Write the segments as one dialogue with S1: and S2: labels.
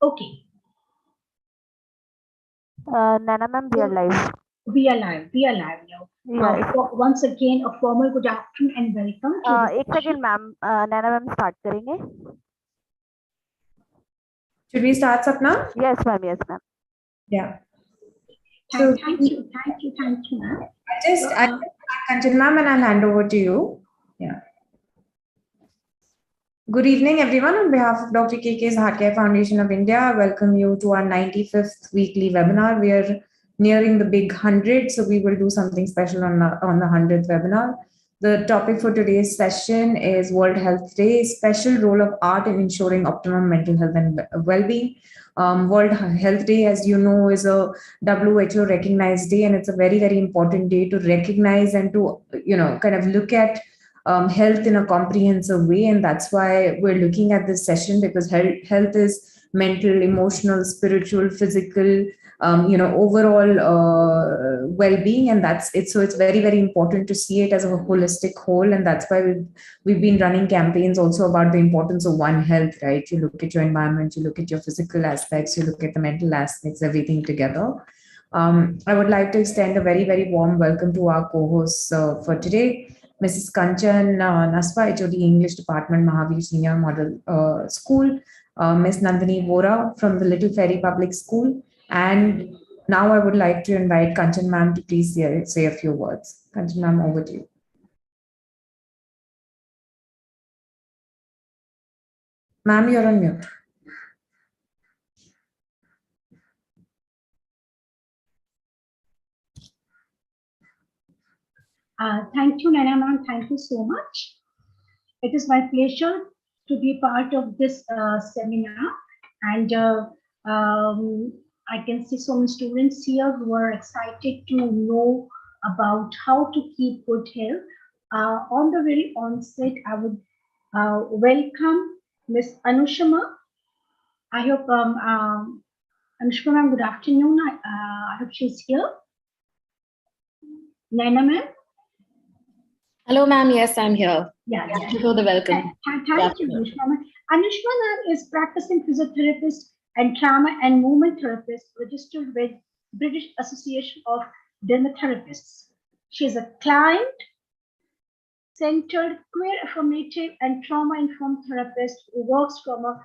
S1: Okay.
S2: Nana ma'am, we are live.
S1: We are live now.
S2: Yeah.
S1: Once again, a formal good afternoon and welcome to this.
S2: एक second ma'am, Nana ma'am start करेंगे.
S3: Should we start up now?
S2: Yes ma'am, yes ma'am.
S3: Yeah.
S1: Thank you, ma'am.
S3: I'll Kanchan ma'am and I'll hand over to you. Yeah. Good evening, everyone. On behalf of Dr. KK's Heart Care Foundation of India, I welcome you to our 95th weekly webinar. We are nearing the big 100, so we will do something special on the 100th webinar. The topic for today's session is World Health Day, special role of art in ensuring optimum mental health and well-being. World Health Day, as you know, is a WHO recognized day, and it's a very, very important day to recognize and to, kind of look at health in a comprehensive way. And that's why we're looking at this session, because health is mental, emotional, spiritual, physical, overall well-being, and that's it. So it's very, very important to see it as a holistic whole, and that's why we've been running campaigns also about the importance of One Health, right? You look at your environment, you look at your physical aspects, you look at the mental aspects, everything together. I would like to extend a very, very warm welcome to our co-hosts for today, Mrs. Kanchan Naswa, HOD English Department, Mahavir Senior Model School, Ms. Nandini Vora from the Little Ferry Public School. And now I would like to invite Kanchan ma'am to please say a few words. Kanchan ma'am, over to you. Ma'am, you're on mute.
S1: Thank you, Nana ma'am. Thank you so much. It is my pleasure to be part of this seminar, and I can see so many students here who are excited to know about how to keep good health. On the very onset, I would welcome Ms. Anushma. I hope Anushma ma'am, good afternoon. I hope she's here. Naina ma'am.
S4: Hello, ma'am. Yes, I'm here.
S1: Yeah.
S4: Thank you for the welcome.
S1: Thank you, Anushma ma'am. Anushma ma'am is practicing physiotherapist and trauma and movement therapist registered with British Association of Dermatherapists. She is a client-centered, queer affirmative and trauma-informed therapist who works from a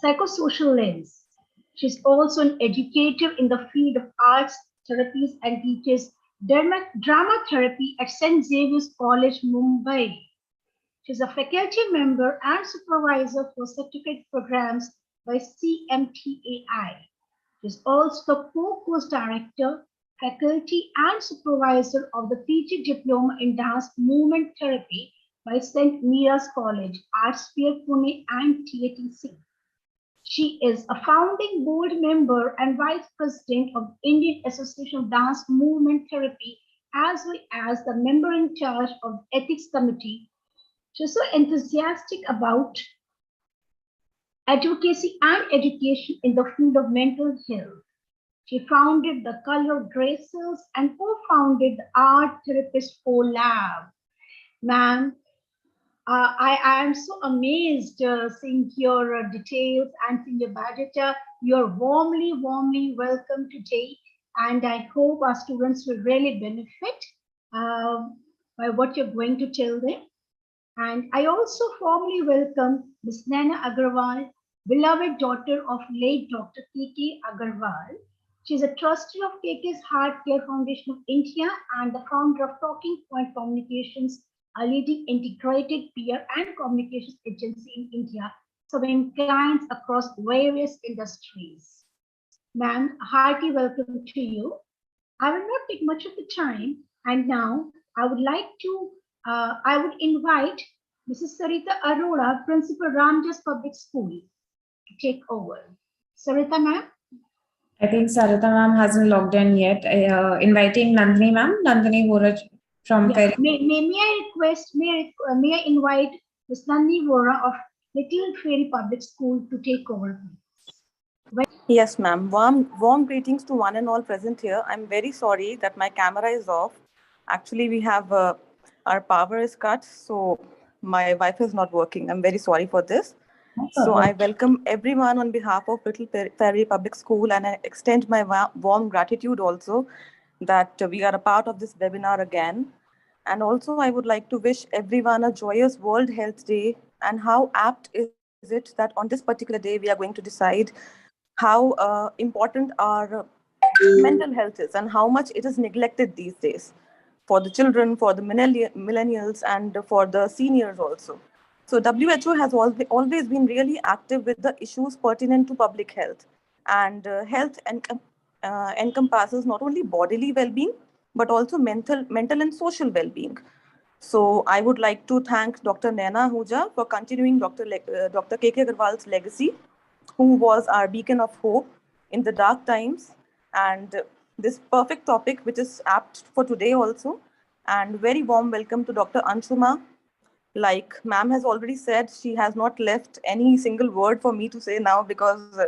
S1: psychosocial lens. She's also an educator in the field of arts, therapies, and teaches drama therapy at St. Xavier's College, Mumbai. She's a faculty member and supervisor for certificate programs by CMTAI. She's also the co-course director, faculty, and supervisor of the PG Diploma in Dance Movement Therapy by St. Mira's College, Artsphere, Pune, and TATC. She is a founding board member and vice president of Indian Association of Dance Movement Therapy, as well as the member in charge of the Ethics Committee. She's so enthusiastic about advocacy and education in the field of mental health. She founded the Colored Grey Cells and co-founded the Art Therapist Lab. Ma'am, I am so amazed seeing your details and seeing your biodata. You're warmly welcome today, and I hope our students will really benefit by what you're going to tell them. And I also formally welcome Ms. Naina Agarwal, beloved daughter of late Dr. K.K. Agarwal. She is a trustee of KK's Heart Care Foundation of India and the founder of Talking Point Communications, a leading integrated PR and communications agency in India, serving clients across various industries. Ma'am, a hearty welcome to you. I will not take much of the time, and now I would invite Mrs. Sarita Arora, Principal Ramjas Public School, to take over. Sarita ma'am?
S3: I think Sarita ma'am hasn't logged in yet. Inviting Nandini ma'am, Nandini Vora from
S1: May I invite Ms. Nandini Vora of Little Ferry Public School to take over, please.
S5: Yes, ma'am. Warm greetings to one and all present here. I'm very sorry that my camera is off. Actually, we have our power is cut, so my Wi-Fi is not working. I'm very sorry for this. So I welcome everyone on behalf of Little Fairy Public School, and I extend my warm gratitude also that we are a part of this webinar again. And also I would like to wish everyone a joyous World Health Day. And how apt is it that on this particular day we are going to decide how important our mental health is and how much it is neglected these days for the children, for the millennials, and for the seniors also. So WHO has always been really active with the issues pertinent to public health. And health encompasses not only bodily well-being, but also mental and social well-being. So I would like to thank Dr. Naina Ahuja for continuing Dr. K.K. Agarwal's legacy, who was our beacon of hope in the dark times. And this perfect topic, which is apt for today also. And very warm welcome to Dr. Anshuma. Like ma'am has already said, she has not left any single word for me to say now, because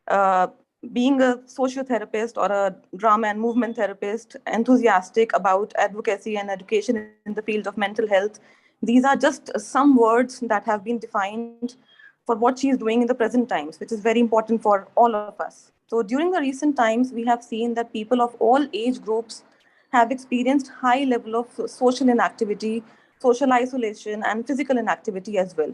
S5: uh, being a sociotherapist or a drama and movement therapist, enthusiastic about advocacy and education in the field of mental health, these are just some words that have been defined for what she is doing in the present times, which is very important for all of us. So during the recent times, we have seen that people of all age groups have experienced high level of social inactivity, social isolation, and physical inactivity as well.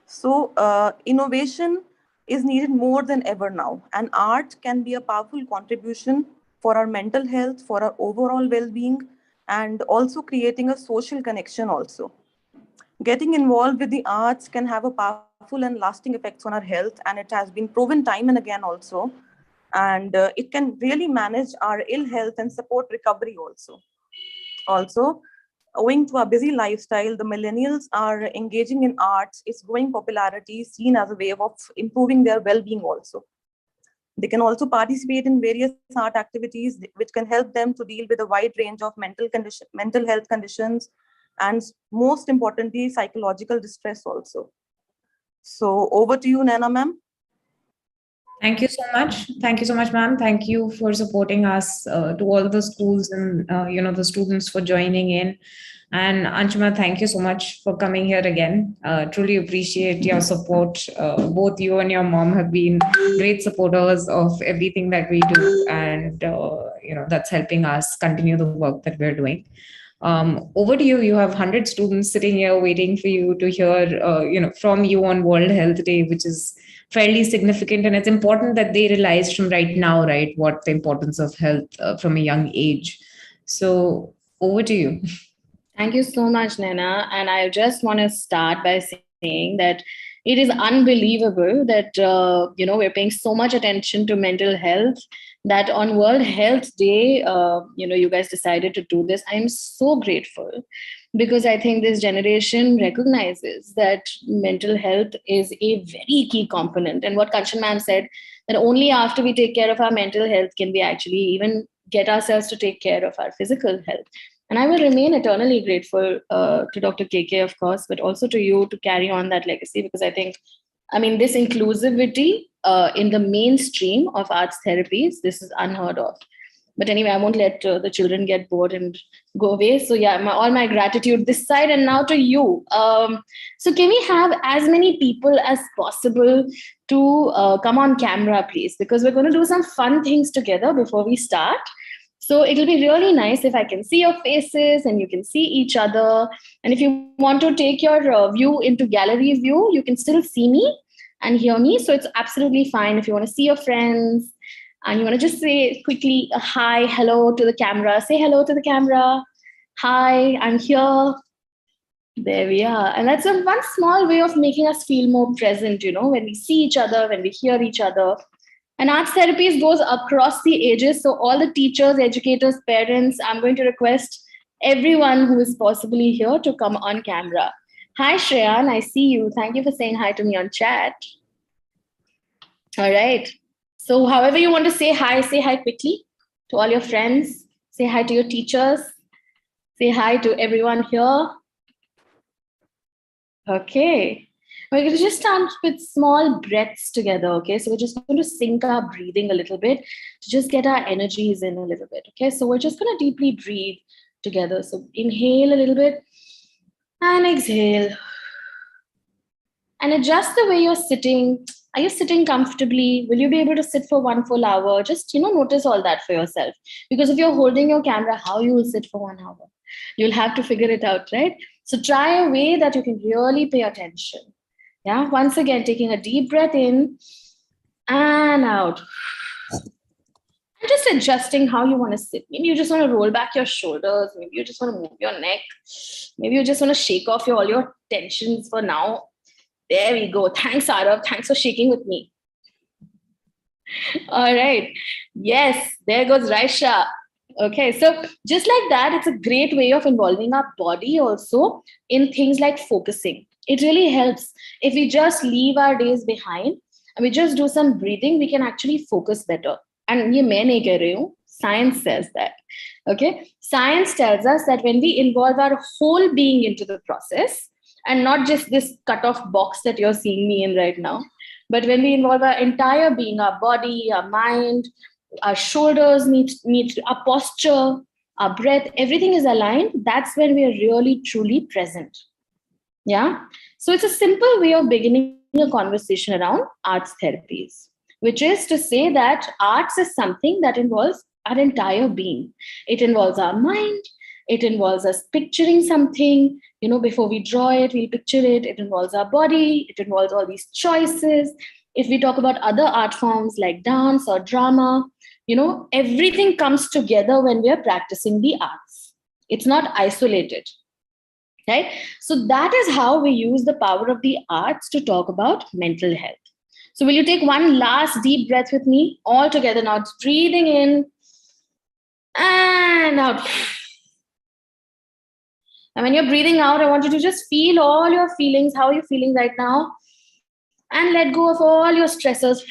S5: So innovation is needed more than ever now, and art can be a powerful contribution for our mental health, for our overall well-being, and also creating a social connection also. Getting involved with the arts can have a powerful and lasting effects on our health, and it has been proven time and again also. And it can really manage our ill health and support recovery also. Also, owing to a busy lifestyle, the millennials are engaging in arts. Its growing popularity seen as a way of improving their well-being also. They can also participate in various art activities which can help them to deal with a wide range of mental health conditions, and most importantly, psychological distress also. So over to you, Nana ma'am.
S3: Thank you so much. Thank you so much, ma'am. Thank you for supporting us, to all the schools and the students for joining in. And Anshuma, thank you so much for coming here again. Truly appreciate your support. Both you and your mom have been great supporters of everything that we do, and that's helping us continue the work that we're doing. Over to you. You have 100 students sitting here waiting for you to hear, from you on World Health Day, which is fairly significant, and it's important that they realize from right now, right, what the importance of health from a young age. So over to you.
S4: Thank you so much, Nana. And I just want to start by saying that it is unbelievable that we're paying so much attention to mental health, that on World Health Day, you guys decided to do this. I'm so grateful, because I think this generation recognizes that mental health is a very key component. And what Kanchan ma'am said, that only after we take care of our mental health can we actually even get ourselves to take care of our physical health. And I will remain eternally grateful to Dr. KK, of course, but also to you to carry on that legacy, because this inclusivity in the mainstream of arts therapies, this is unheard of. But anyway, I won't let the children get bored and go away. So yeah, all my gratitude this side. And now to you. So can we have as many people as possible to come on camera, please? Because we're going to do some fun things together before we start. So it'll be really nice if I can see your faces and you can see each other. And if you want to take your view into gallery view, you can still see me and hear me. So it's absolutely fine. If you want to see your friends and you want to just say quickly a hi, hello to the camera, say hello to the camera. Hi, I'm here. There we are. And that's one small way of making us feel more present, when we see each other, when we hear each other. And arts therapies goes across the ages. So all the teachers, educators, parents, I'm going to request everyone who is possibly here to come on camera. Hi, Shreyan, I see you. Thank you for saying hi to me on chat. All right. So however you want to say hi quickly to all your friends. Say hi to your teachers. Say hi to everyone here. Okay. We're going to just start with small breaths together, okay? So we're just going to sync our breathing a little bit to just get our energies in a little bit, okay? So we're just going to deeply breathe together. So inhale a little bit and exhale. and adjust the way you're sitting. Are you sitting comfortably? Will you be able to sit for 1 full hour? Just, notice all that for yourself. Because if you're holding your camera, how you will sit for 1 hour? You'll have to figure it out, right? So try a way that you can really pay attention. Yeah. Once again, taking a deep breath in and out. And just adjusting how you want to sit. Maybe you just want to roll back your shoulders. Maybe you just want to move your neck. Maybe you just want to shake off all your tensions for now. There we go. Thanks, Arav. Thanks for shaking with me. All right. Yes, there goes Raisha. Okay, so just like that, it's a great way of involving our body also in things like focusing. It really helps. If we just leave our days behind and we just do some breathing, we can actually focus better. And ye main nahi keh rahi hu, science says that. Okay, science tells us that when we involve our whole being into the process, and not just this cut-off box that you're seeing me in right now, but when we involve our entire being, our body, our mind, our shoulders meet our posture, our breath, everything is aligned. That's when we are really, truly present. Yeah. So it's a simple way of beginning a conversation around arts therapies, which is to say that arts is something that involves our entire being. It involves our mind. It involves us picturing something. Before we draw it, we'll picture it. It involves our body. It involves all these choices. If we talk about other art forms like dance or drama, everything comes together when we are practicing the arts. It's not isolated, right? So that is how we use the power of the arts to talk about mental health. So will you take one last deep breath with me all together now? It's breathing in and out. And when you're breathing out, I want you to just feel all your feelings. How are you feeling right now? And let go of all your stressors.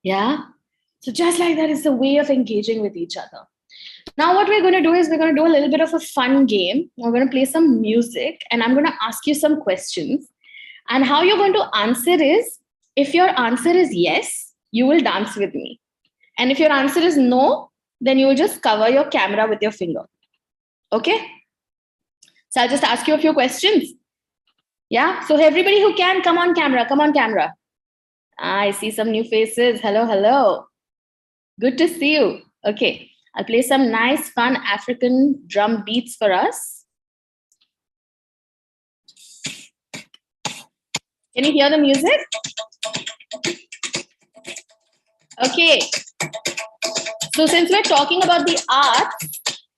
S4: Yeah. So just like that is the way of engaging with each other. Now what we're going to do is we're going to do a little bit of a fun game. We're going to play some music and I'm going to ask you some questions. And how you're going to answer is, if your answer is yes, you will dance with me. And if your answer is no, then you will just cover your camera with your finger. Okay? So I'll just ask you a few questions. Yeah? So everybody who can, come on camera, come on camera. I see some new faces. Hello, hello. Good to see you. Okay. I'll play some nice, fun African drum beats for us. Can you hear the music? Okay. So since we're talking about the arts,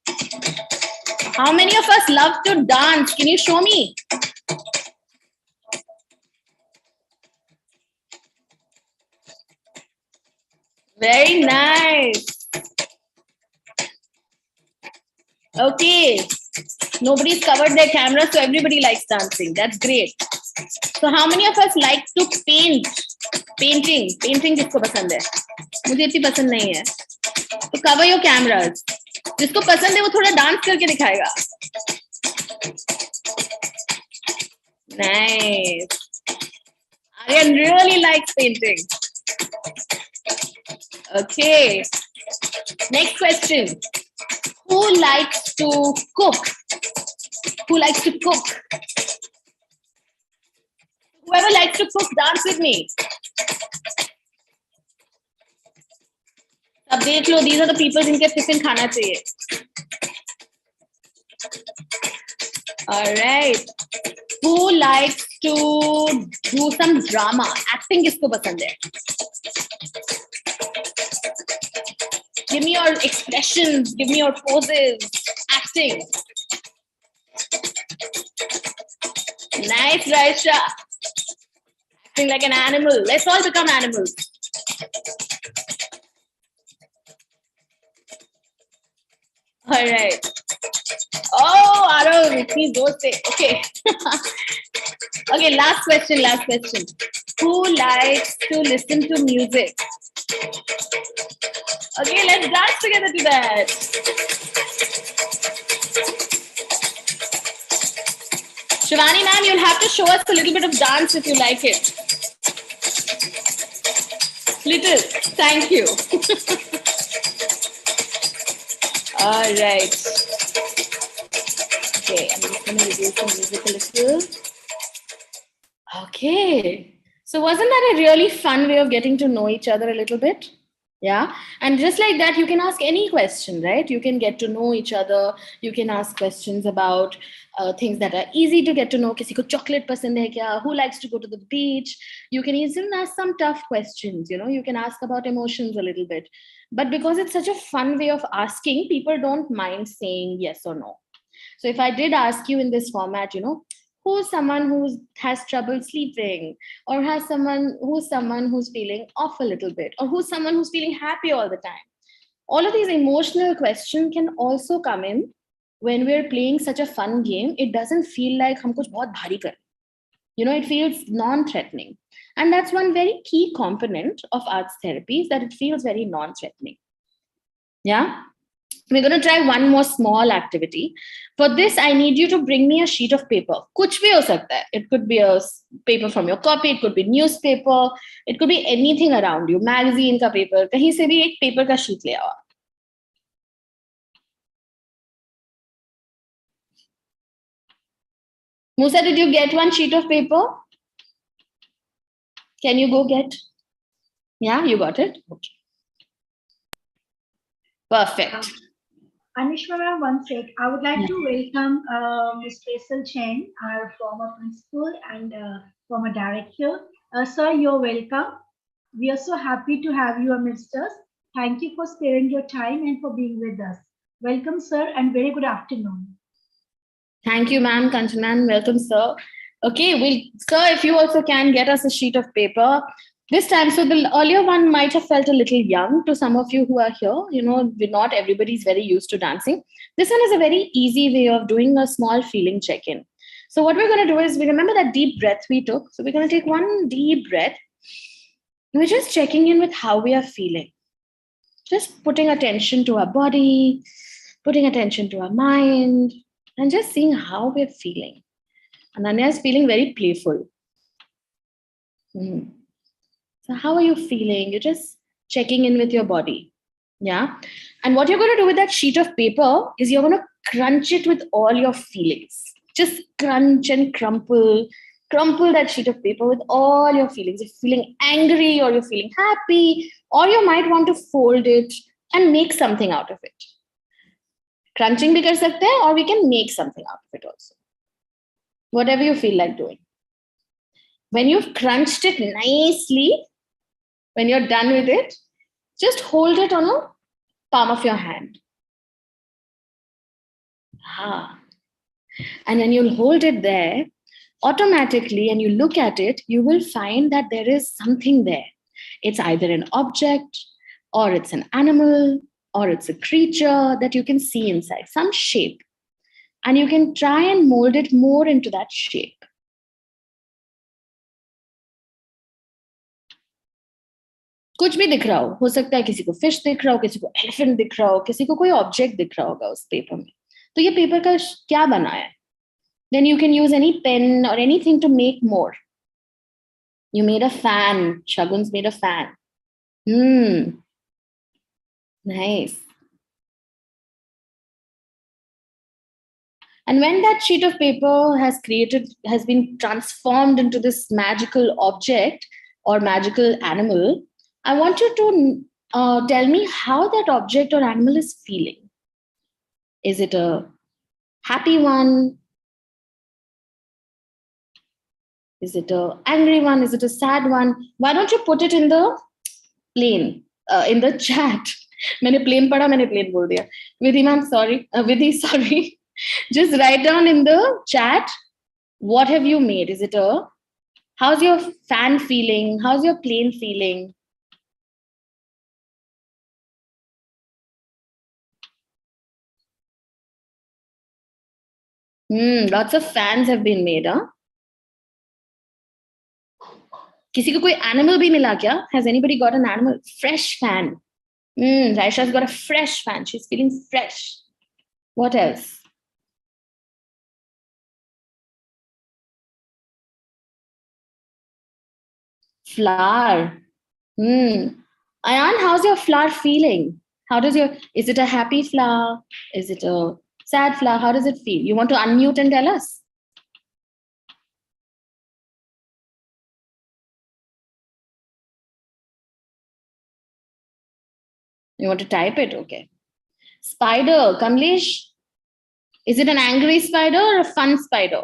S4: how many of us love to dance? Can you show me? Very nice. Okay. Nobody's covered their camera, so everybody likes dancing. That's great. So how many of us like to paint? Painting. Painting किसको पसंद है? मुझे इतनी पसंद नहीं है. So cover your cameras. जिसको पसंद है वो थोड़ा डांस करके दिखाएगा. Nice. Aryan really likes painting. Okay. Next question. Who likes to cook? Who likes to cook? Whoever likes to cook, dance with me. अब देख लो, these are the people जिनके tiffin खाना चाहिए. All right. Who likes to do some drama? Acting किसको पसंद है? Give me your expressions. Give me your poses. Acting. Nice, Raisha. Acting like an animal. Let's all become animals. All right. Oh, Arav, itni जोर से. Okay. Okay, last question. Who likes to listen to music? Okay, let's dance together to that. Shivani ma'am, you'll have to show us a little bit of dance if you like it. Little, thank you. All right. Okay, I'm just going going to reduce the music a little. Okay. So wasn't that a really fun way of getting to know each other a little bit? Yeah. And just like that, you can ask any question, right? You can get to know each other. You can ask questions about things that are easy to get to know. Kisi ko chocolate pasand hai kya? Who likes to go to the beach? You can even ask some tough questions. You can ask about emotions a little bit. But because it's such a fun way of asking, people don't mind saying yes or no. So if I did ask you in this format, who's someone who has trouble sleeping, or who's someone who's feeling off a little bit, or who's someone who's feeling happy all the time. All of these emotional questions can also come in when we're playing such a fun game. It doesn't feel like hum kuch bahut bhari kar. It feels non-threatening. And that's one very key component of arts therapy, is that it feels very non-threatening. Yeah. We're going to try one more small activity. For this, I need you to bring me a sheet of paper. Kuch bhi ho sakta hai. It could be a paper from your copy. It could be newspaper. It could be anything around you. Magazine ka paper. Kahin se bhi ek paper ka sheet le aao. Musa, did you get one sheet of paper? Can you go get? Yeah, you got it? Okay. Perfect.
S1: Anishma ma'am, one sec. I would like to welcome Ms. Faisal Chen, our former principal and former director. Sir, you're welcome. We are so happy to have you amidst us. Thank you for sparing your time and for being with us. Welcome, sir, and very good afternoon.
S4: Thank you, ma'am. Kanchanan, welcome, sir. Okay, sir, if you also can get us a sheet of paper. This time, so the earlier one might have felt a little young to some of you who are here. Not everybody's very used to dancing. This one is a very easy way of doing a small feeling check-in. So what we're going to do is, we remember that deep breath we took. So we're going to take one deep breath. We're just checking in with how we are feeling. Just putting attention to our body, putting attention to our mind, and just seeing how we're feeling. Ananya is feeling very playful. So how are you feeling? You're just checking in with your body. Yeah. And what you're going to do with that sheet of paper is you're going to crunch it with all your feelings. Just crunch and crumple that sheet of paper with all your feelings. If you're feeling angry, or you're feeling happy, or you might want to fold it and make something out of it. Crunching bhi kar sakte hai, or we can make something out of it also. Whatever you feel like doing. When you've crunched it nicely, when you're done with it, just hold it on a palm of your hand. And when you'll hold it there, automatically, and you look at it, you will find that there is something there. It's either an object, or it's an animal, or it's a creature that you can see inside, some shape. And you can try and mold it more into that shape. कुछ भी दिख रहा हो सकता है किसी को fish दिख रहा हो, किसी को एलिफेंट दिख रहा हो, किसी को कोई ऑब्जेक्ट दिख रहा होगा उस पेपर में. तो ये पेपर का क्या बनाया है? Then you can use any pen or anything to make more. You made a fan. Shagun's made a fan. Nice. And when that sheet of paper has been transformed into this magical object or magical animal, I want you to tell me how that object or animal is feeling. Is it a happy one? Is it an angry one? Is it a sad one? Why don't you put it in the plane, in the chat? मैंने plane पढ़ा, मैंने plane बोल दिया. Vidhi ma'am, sorry. Vidhi, sorry. Just write down in the chat, what have you made? How's your fan feeling? How's your plane feeling? Lots of fans have been made, huh? किसी को कोई animal भी मिला क्या? Has anybody got an animal? Fresh fan. Raisha's got a fresh fan. She's feeling fresh. What else? Flower. Ayan, how's your flower feeling? Is it a happy flower? Is it a Sad flower, how does it feel? You want to unmute and tell us? You want to type it? Okay. Spider, Kamlesh, is it an angry spider or a fun spider?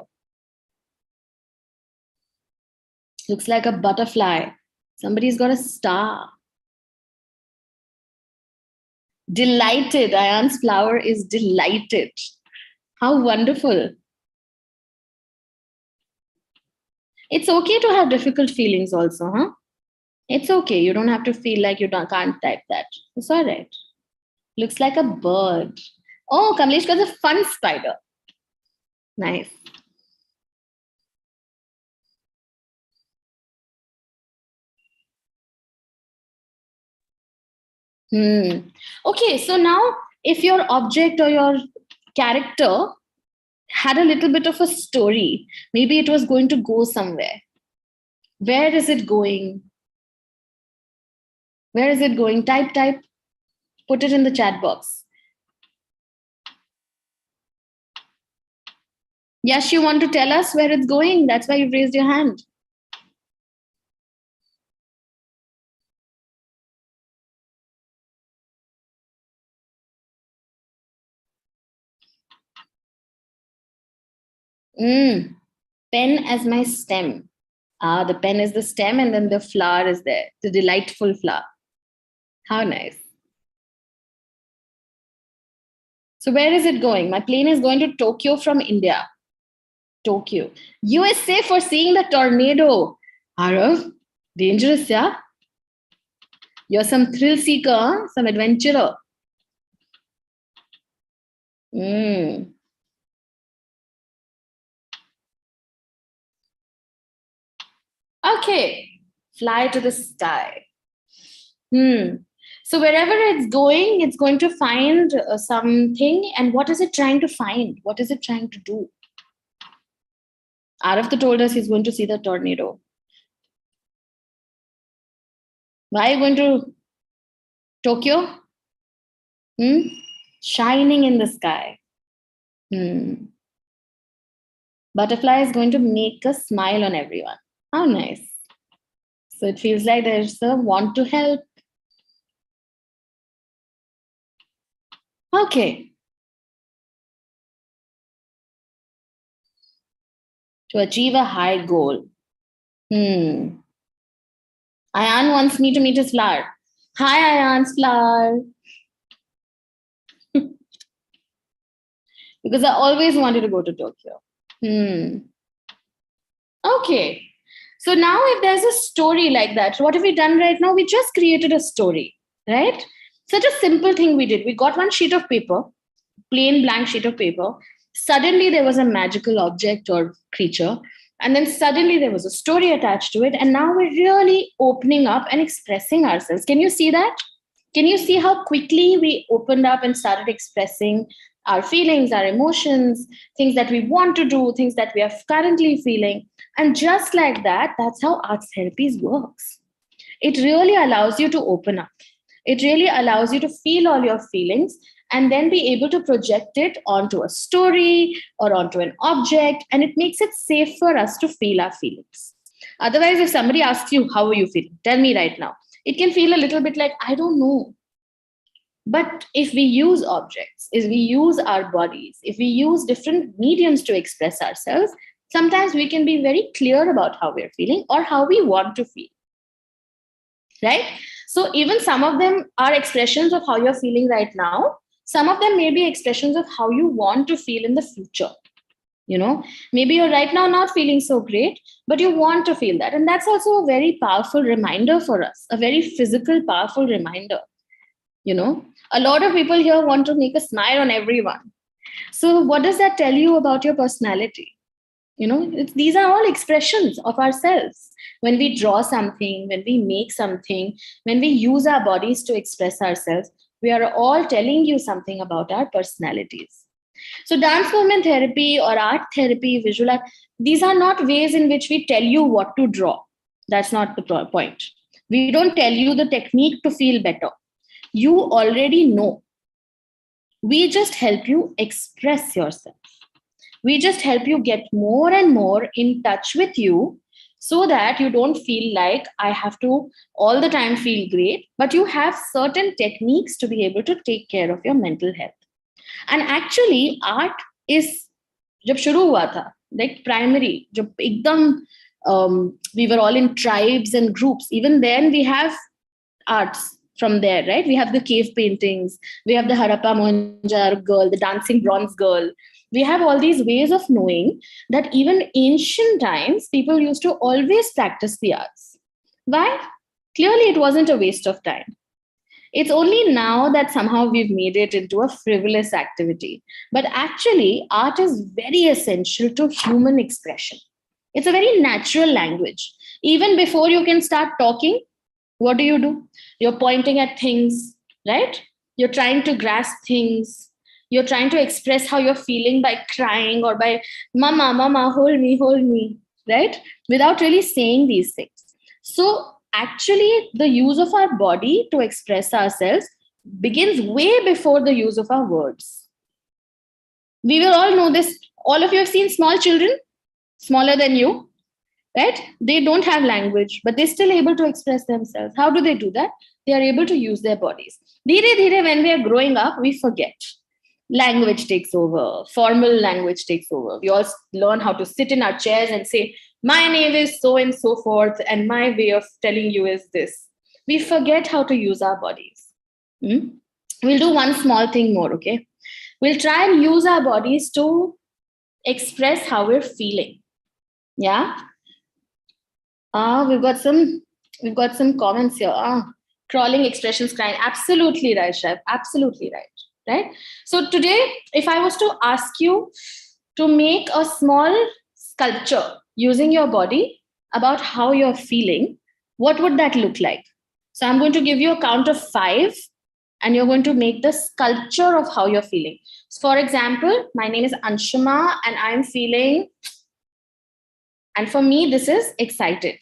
S4: Looks like a butterfly. Somebody's got a star. Delighted. Ayan's flower is delighted. How wonderful. It's okay to have difficult feelings also, huh? It's okay. You don't have to feel like you can't type that. It's all right. Looks like a bird. Oh, Kamlesh got a fun spider. Nice. Okay, so now if your object or your character had a little bit of a story, maybe it was going to go somewhere. Where is it going? Where is it going? Type. Put it in the chat box. Yes, you want to tell us where it's going? That's why you've raised your hand. Pen as my stem. The pen is the stem and then the flower is there. The delightful flower. How nice. So where is it going? My plane is going to Tokyo from India. Tokyo. USA for seeing the tornado. Arav, dangerous, yeah? You're some thrill seeker, huh? Some adventurer. Okay, fly to the sky. So wherever it's going to find something. And what is it trying to find? What is it trying to do? Arav told us he's going to see the tornado. Why are you going to Tokyo? Shining in the sky. Butterfly is going to make a smile on everyone. How nice. So it feels like there's a want to help. Okay. To achieve a high goal. Ayan wants me to meet his flower. Hi, Ayan's flower. Because I always wanted to go to Tokyo. Okay. So now if there's a story like that, what have we done right now? We just created a story, right? Such a simple thing we did. We got one sheet of paper, plain blank sheet of paper. Suddenly there was a magical object or creature. And then suddenly there was a story attached to it. And now we're really opening up and expressing ourselves. Can you see that? Can you see how quickly we opened up and started expressing our feelings, our emotions, things that we want to do, things that we are currently feeling? And just like that, that's how arts therapies works. It really allows you to open up. It really allows you to feel all your feelings and then be able to project it onto a story or onto an object. And it makes it safe for us to feel our feelings. Otherwise, if somebody asks you, how are you feeling? Tell me right now. It can feel a little bit like, I don't know. But if we use objects, if we use our bodies, if we use different mediums to express ourselves, sometimes we can be very clear about how we're feeling or how we want to feel. Right? So even some of them are expressions of how you're feeling right now. Some of them may be expressions of how you want to feel in the future. You know, maybe you're right now not feeling so great, but you want to feel that. And that's also a very powerful reminder for us, a very physical, powerful reminder. You know, a lot of people here want to make a smile on everyone. So what does that tell you about your personality? You know, these are all expressions of ourselves. When we draw something, when we make something, when we use our bodies to express ourselves, we are all telling you something about our personalities. So dance movement therapy or art therapy, visual art, these are not ways in which we tell you what to draw. That's not the point. We don't tell you the technique to feel better. You already know. We just help you express yourself. We just help you get more and more in touch with you, so that you don't feel like I have to all the time feel great, but you have certain techniques to be able to take care of your mental health. And actually art is, जब शुरू हुआ था, like primary, जब एकदम we were all in tribes and groups, even then we have arts from there, right? We have the cave paintings, we have the Harappa Mohenjo girl, the dancing bronze girl. We have all these ways of knowing that even ancient times, people used to always practice the arts. Why? Clearly, it wasn't a waste of time. It's only now that somehow we've made it into a frivolous activity. But actually, art is very essential to human expression. It's a very natural language. Even before you can start talking, what do? You're pointing at things, right? You're trying to grasp things. You're trying to express how you're feeling by crying or by, mama, mama, hold me, right? Without really saying these things. So actually, the use of our body to express ourselves begins way before the use of our words. We will all know this. All of you have seen small children, smaller than you, right? They don't have language, but they're still able to express themselves. How do they do that? They are able to use their bodies. Dheere, dheere, when we are growing up, we forget. Language takes over, formal language takes over. We all learn how to sit in our chairs and say, my name is so and so forth, and my way of telling you is this. We forget how to use our bodies. We'll do one small thing more, okay? We'll try and use our bodies to express how we're feeling. Yeah? We've got some comments here. Crawling expressions, crying. Absolutely right, Chef. Absolutely right. Right? So today, if I was to ask you to make a small sculpture using your body about how you're feeling, what would that look like? So I'm going to give you a count of 5, and you're going to make the sculpture of how you're feeling. So for example, my name is Anshuma, and I'm feeling, and for me, this is excited.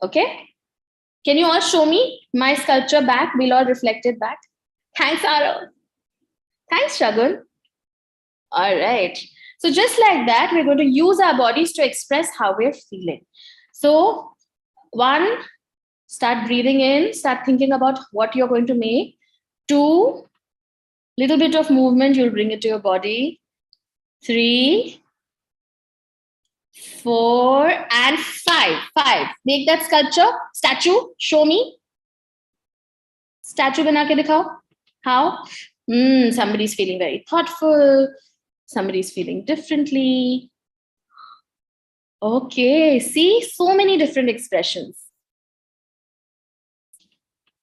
S4: Okay? Can you all show me my sculpture back? We'll all reflect it back. Thanks, Arav. Thanks, Shagun. All right. So just like that, we're going to use our bodies to express how we're feeling. So 1, start breathing in, start thinking about what you're going to make. 2, little bit of movement, you'll bring it to your body. 3, 4, and 5. Make that sculpture, statue, show me. Statue bana ke dikhao. How? Somebody's feeling very thoughtful. Somebody's feeling differently. Okay, see, so many different expressions.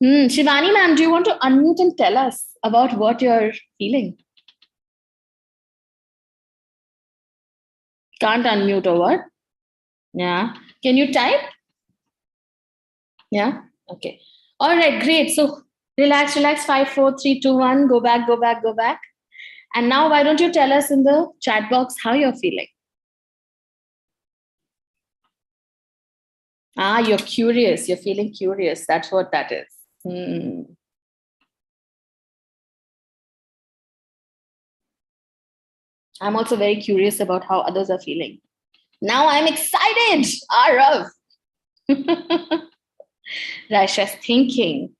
S4: Shivani ma'am, do you want to unmute and tell us about what you're feeling? Can't unmute or what? Yeah. Can you type? Yeah. Okay. All right, great. So relax. 5, 4, 3, 2, 1. Go back. And now why don't you tell us in the chat box how you're feeling? You're curious. You're feeling curious. That's what that is. I'm also very curious about how others are feeling. Now I'm excited. Arav. Raisha's thinking.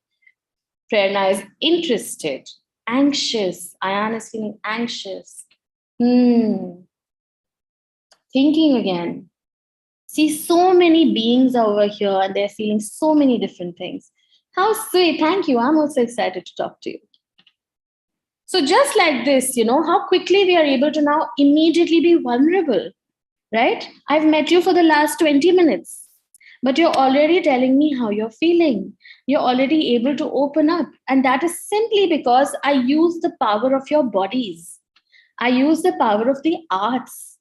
S4: Prerna is interested. Anxious. Ayan is feeling anxious. Thinking again. See, so many beings over here and they're feeling so many different things. How sweet. Thank you. I'm also excited to talk to you. So just like this, how quickly we are able to now immediately be vulnerable, right? I've met you for the last 20 minutes, but you're already telling me how you're feeling. You're already able to open up. And that is simply because I use the power of your bodies. I use the power of the arts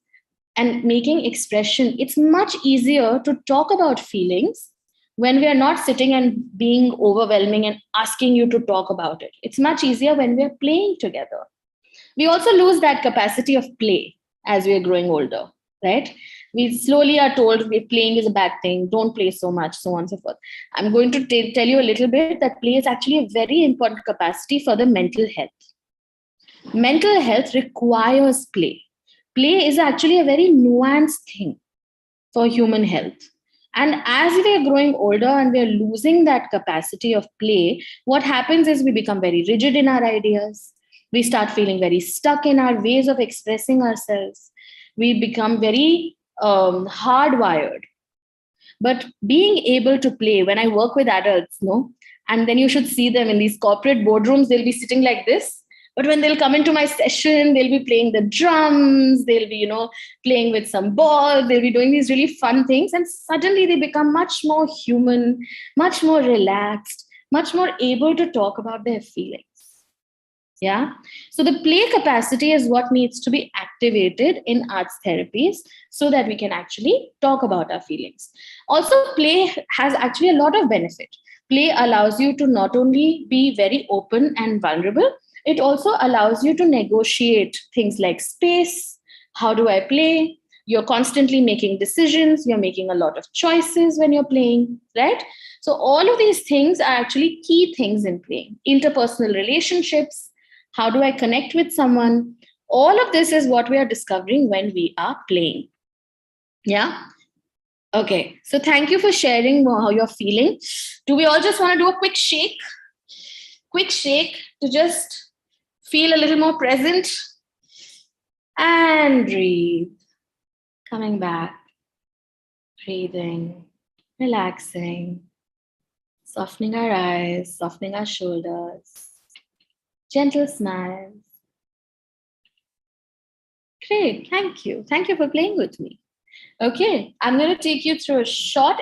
S4: and making expression. It's much easier to talk about feelings when we are not sitting and being overwhelming and asking you to talk about it. It's much easier when we're playing together. We also lose that capacity of play as we're growing older, right? We slowly are told playing is a bad thing, don't play so much, so on and so forth. I'm going to tell you a little bit that play is actually a very important capacity for the mental health. Mental health requires play. Play is actually a very nuanced thing for human health. And as we are growing older and we are losing that capacity of play, what happens is we become very rigid in our ideas. We start feeling very stuck in our ways of expressing ourselves. We become very hardwired. But being able to play, when I work with adults, no, and then you should see them in these corporate boardrooms, they'll be sitting like this. But when they'll come into my session, they'll be playing the drums, they'll be, playing with some ball, they'll be doing these really fun things. And suddenly they become much more human, much more relaxed, much more able to talk about their feelings. Yeah. So the play capacity is what needs to be activated in arts therapies so that we can actually talk about our feelings. Also, play has actually a lot of benefit. Play allows you to not only be very open and vulnerable, it also allows you to negotiate things like space. How do I play? You're constantly making decisions. You're making a lot of choices when you're playing, right? So all of these things are actually key things in playing. Interpersonal relationships, how do I connect with someone? All of this is what we are discovering when we are playing. Yeah. Okay. So thank you for sharing how you're feeling. Do we all just want to do a quick shake? Quick shake to just feel a little more present and breathe. Coming back. Breathing. Relaxing. Softening our eyes, softening our shoulders. Gentle smiles. Great, thank you. Thank you for playing with me. Okay, I'm going to take you through a short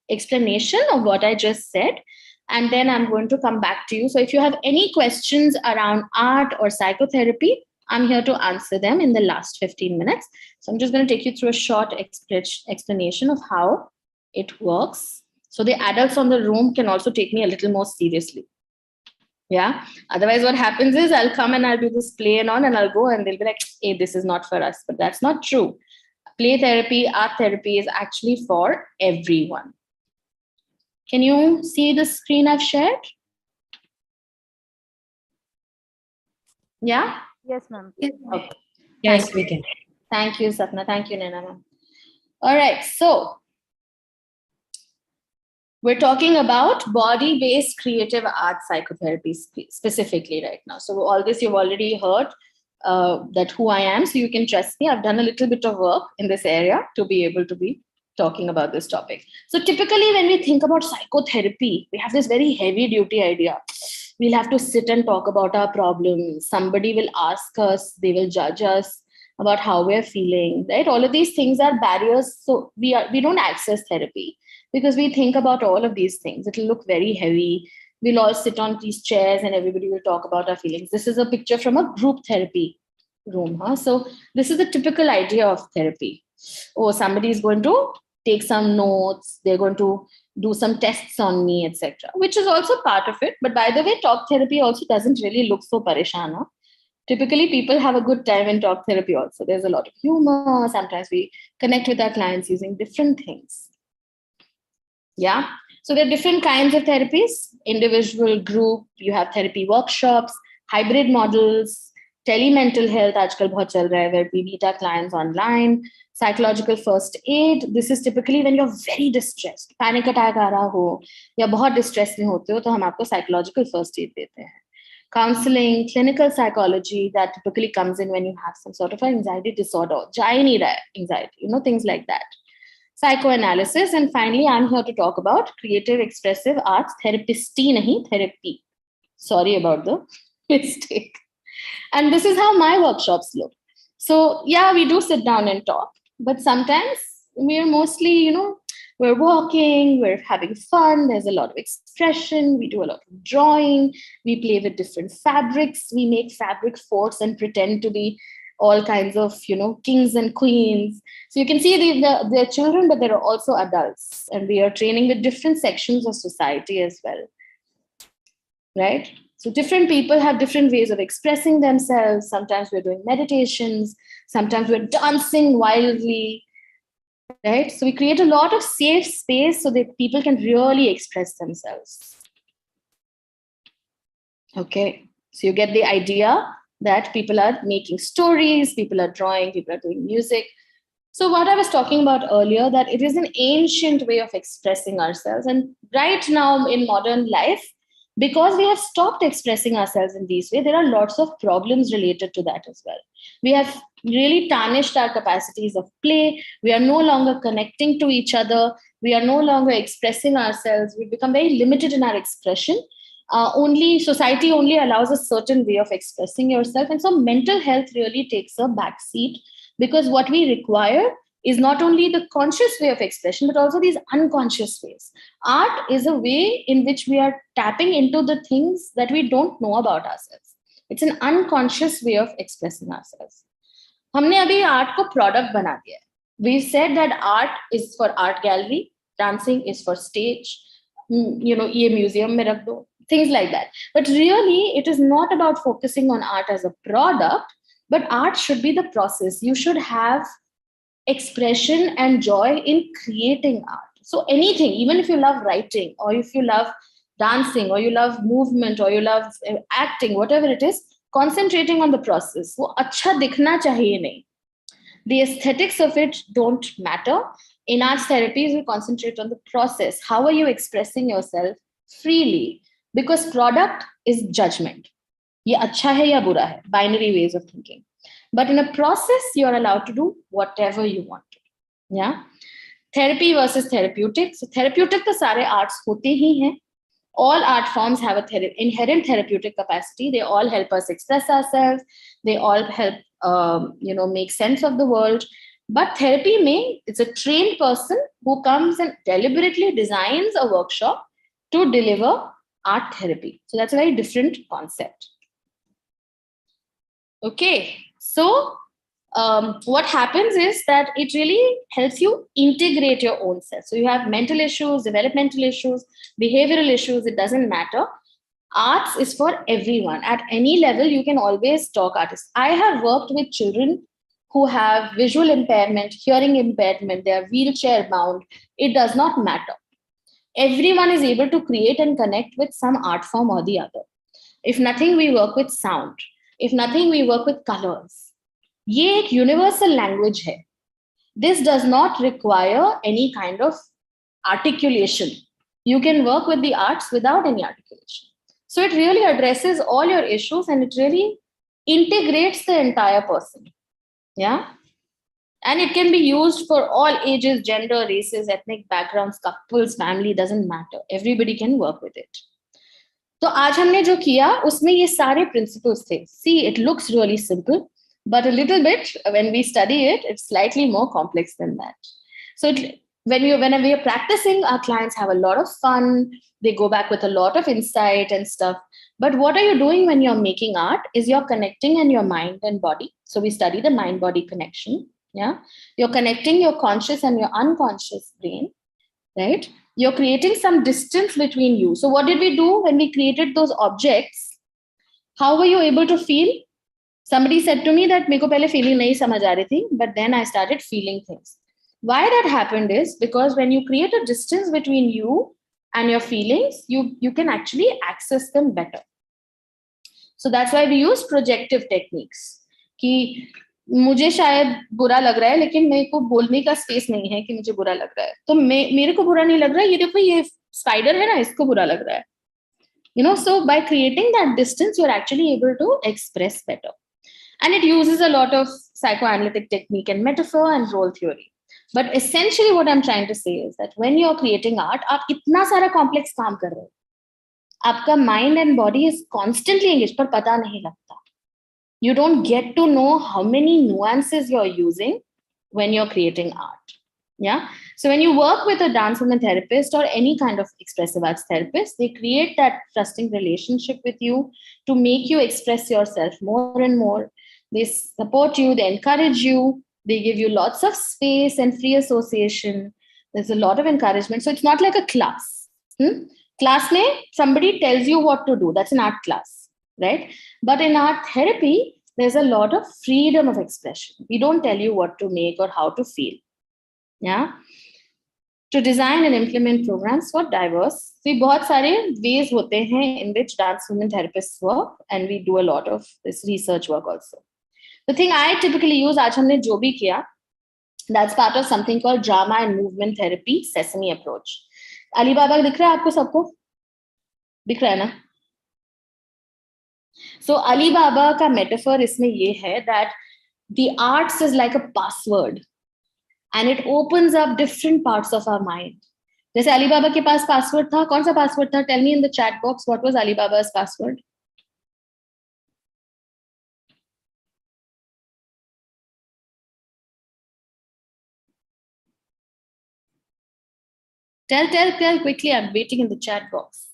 S4: explanation of what I just said, and then I'm going to come back to you. So if you have any questions around art or psychotherapy, I'm here to answer them in the last 15 minutes. So I'm just going to take you through a short explanation of how it works. So the adults on the room can also take me a little more seriously. Yeah. Otherwise, what happens is I'll come and I'll do this play and on, and I'll go and they'll be like, hey, this is not for us. But that's not true. Play therapy, art therapy is actually for everyone. Can you see the screen I've shared? Yeah?
S2: Yes, ma'am.
S4: Okay.
S3: Yes, we can.
S4: Thank you, Sapna. Thank you, Nana. All right. So we're talking about body-based creative art psychotherapy specifically right now. So all this you've already heard that who I am. So you can trust me. I've done a little bit of work in this area to be able to be talking about this topic. So typically when we think about psychotherapy, we have this very heavy duty idea. We'll have to sit and talk about our problems. Somebody will ask us, they will judge us about how we're feeling, right? All of these things are barriers. So we don't access therapy because we think about all of these things. It'll look very heavy. We'll all sit on these chairs and everybody will talk about our feelings. This is a picture from a group therapy room. So this is the typical idea of therapy. Oh, somebody is going to take some notes. They're going to do some tests on me, etc., which is also part of it. But by the way, talk therapy also doesn't really look so parishan. Typically, people have a good time in talk therapy also. There's a lot of humor. Sometimes we connect with our clients using different things. Yeah. So there are different kinds of therapies, individual, group, you have therapy workshops, hybrid models, telemental health, aajkal bahut chal raha hai, where we meet our clients online, psychological first aid. This is typically when you're very distressed, panic attack aa raha ho, ya bahut distress mein hote ho, to hum aapko psychological first aid dete hain. Counseling, clinical psychology, that typically comes in when you have some sort of an anxiety disorder, ja hi nahi raha hai, anxiety, things like that. Psychoanalysis, and finally, I'm here to talk about creative expressive arts therapist nahi, therapy. Sorry about the mistake. And this is how my workshops look. So yeah, we do sit down and talk, but sometimes we're mostly, we're walking, we're having fun, there's a lot of expression, we do a lot of drawing, we play with different fabrics, we make fabric forts and pretend to be all kinds of, kings and queens. So you can see they're children, but there are also adults, and we are training with different sections of society as well, right? So different people have different ways of expressing themselves. Sometimes we're doing meditations, sometimes we're dancing wildly, right? So we create a lot of safe space so that people can really express themselves. Okay. So you get the idea that people are making stories, people are drawing, people are doing music. So what I was talking about earlier, that it is an ancient way of expressing ourselves. And right now in modern life, because we have stopped expressing ourselves in these ways, there are lots of problems related to that as well. We have really tarnished our capacities of play. We are no longer connecting to each other. We are no longer expressing ourselves. We've become very limited in our expression. Only society only allows a certain way of expressing yourself. And so mental health really takes a back seat, because what we require is not only the conscious way of expression, but also these unconscious ways. Art is a way in which we are tapping into the things that we don't know about ourselves. It's an unconscious way of expressing ourselves. हमने अभी art को product बना दिया है. We said that art is for art gallery, dancing is for stage, ये museum में रख दो, things like that. But really, it is not about focusing on art as a product, but art should be the process. You should have expression and joy in creating art. So anything, even if you love writing, or if you love dancing, or you love movement, or you love acting, whatever it is, concentrating on the process. वो अच्छा दिखना चाहिए नहीं. The aesthetics of it don't matter. In arts therapies, we concentrate on the process. How are you expressing yourself freely? Because product is judgment. ये अच्छा है या बुरा है, binary ways of thinking. But in a process, you're allowed to do whatever you want to. Yeah. Therapy versus therapeutic. So therapeutic तो सारे arts होते ही हैं. All art forms have a inherent therapeutic capacity. They all help us express ourselves. They all help, make sense of the world. But therapy it's a trained person who comes and deliberately designs a workshop to deliver art therapy. So that's a very different concept. Okay, so what happens is that it really helps you integrate your own self. So you have mental issues, developmental issues, behavioral issues, it doesn't matter. Arts is for everyone. At any level, you can always talk artists. I have worked with children who have visual impairment, hearing impairment, they are wheelchair bound. It does not matter. Everyone is able to create and connect with some art form or the other. If nothing, we work with sound. If nothing, we work with colors. ये एक universal language है. This does not require any kind of articulation. You can work with the arts without any articulation. So it really addresses all your issues and it really integrates the entire person. Yeah. And it can be used for all ages, gender, races, ethnic backgrounds, couples, family, doesn't matter. Everybody can work with it. तो आज हमने जो किया उसमें ये सारे principles थे. See, it looks really simple. But a little bit, when we study it, it's slightly more complex than that. So whenever we are practicing, our clients have a lot of fun. They go back with a lot of insight and stuff. But what are you doing when you're making art is you're connecting in your mind and body. So we study the mind-body connection. Yeah, you're connecting your conscious and your unconscious brain, right? You're creating some distance between you. So what did we do when we created those objects? How were you able to feel? Somebody said to me that मेरे को पहले feeling नहीं समझ आ रही थी, but then I started feeling things. Why that happened is because when you create a distance between you and your feelings, you can actually access them better. So that's why we use projective techniques. कि मुझे शायद बुरा लग रहा है, लेकिन मेरे को बोलने का स्पेस नहीं है कि मुझे बुरा लग रहा है. तो मेरे को बुरा नहीं लग रहा है. ये देखो ये स्पाइडर है ना, इसको बुरा लग रहा है. So by creating that distance, you're actually able to express better. And it uses a lot of psychoanalytic technique and metaphor and role theory. But essentially what I'm trying to say is that when you're creating art, आप इतना सारा complex काम कर रहे हो. आपका mind and body is constantly engaged, पर पता नहीं लगता. You don't get to know how many nuances you're using when you're creating art. Yeah. So when you work with a dance woman therapist or any kind of expressive arts therapist, they create that trusting relationship with you to make you express yourself more and more. They support you, they encourage you, they give you lots of space and free association. There's a lot of encouragement. So it's not like a class. Class mein, somebody tells you what to do. That's an art class, right? But in art therapy, there's a lot of freedom of expression. We don't tell you what to make or how to feel. Yeah. to design and implement programs for diverse. So बहुत सारे ways होते हैं in which dance movement therapists work, and we do a lot of this research work also. The thing I typically use, आज हमने जो भी किया, that's part of something called drama and movement therapy sesame approach. Ali बाबा दिख रहा है आपको सबको? दिख रहा है ना? So Ali Baba का metaphor इसमें ये है that the arts is like a password and it opens up different parts of our mind. जैसे अली बाबा के पास password था, कौन सा password था? Tell me in the chat box what was Ali Baba's password. Tell quickly. I'm waiting in the chat box.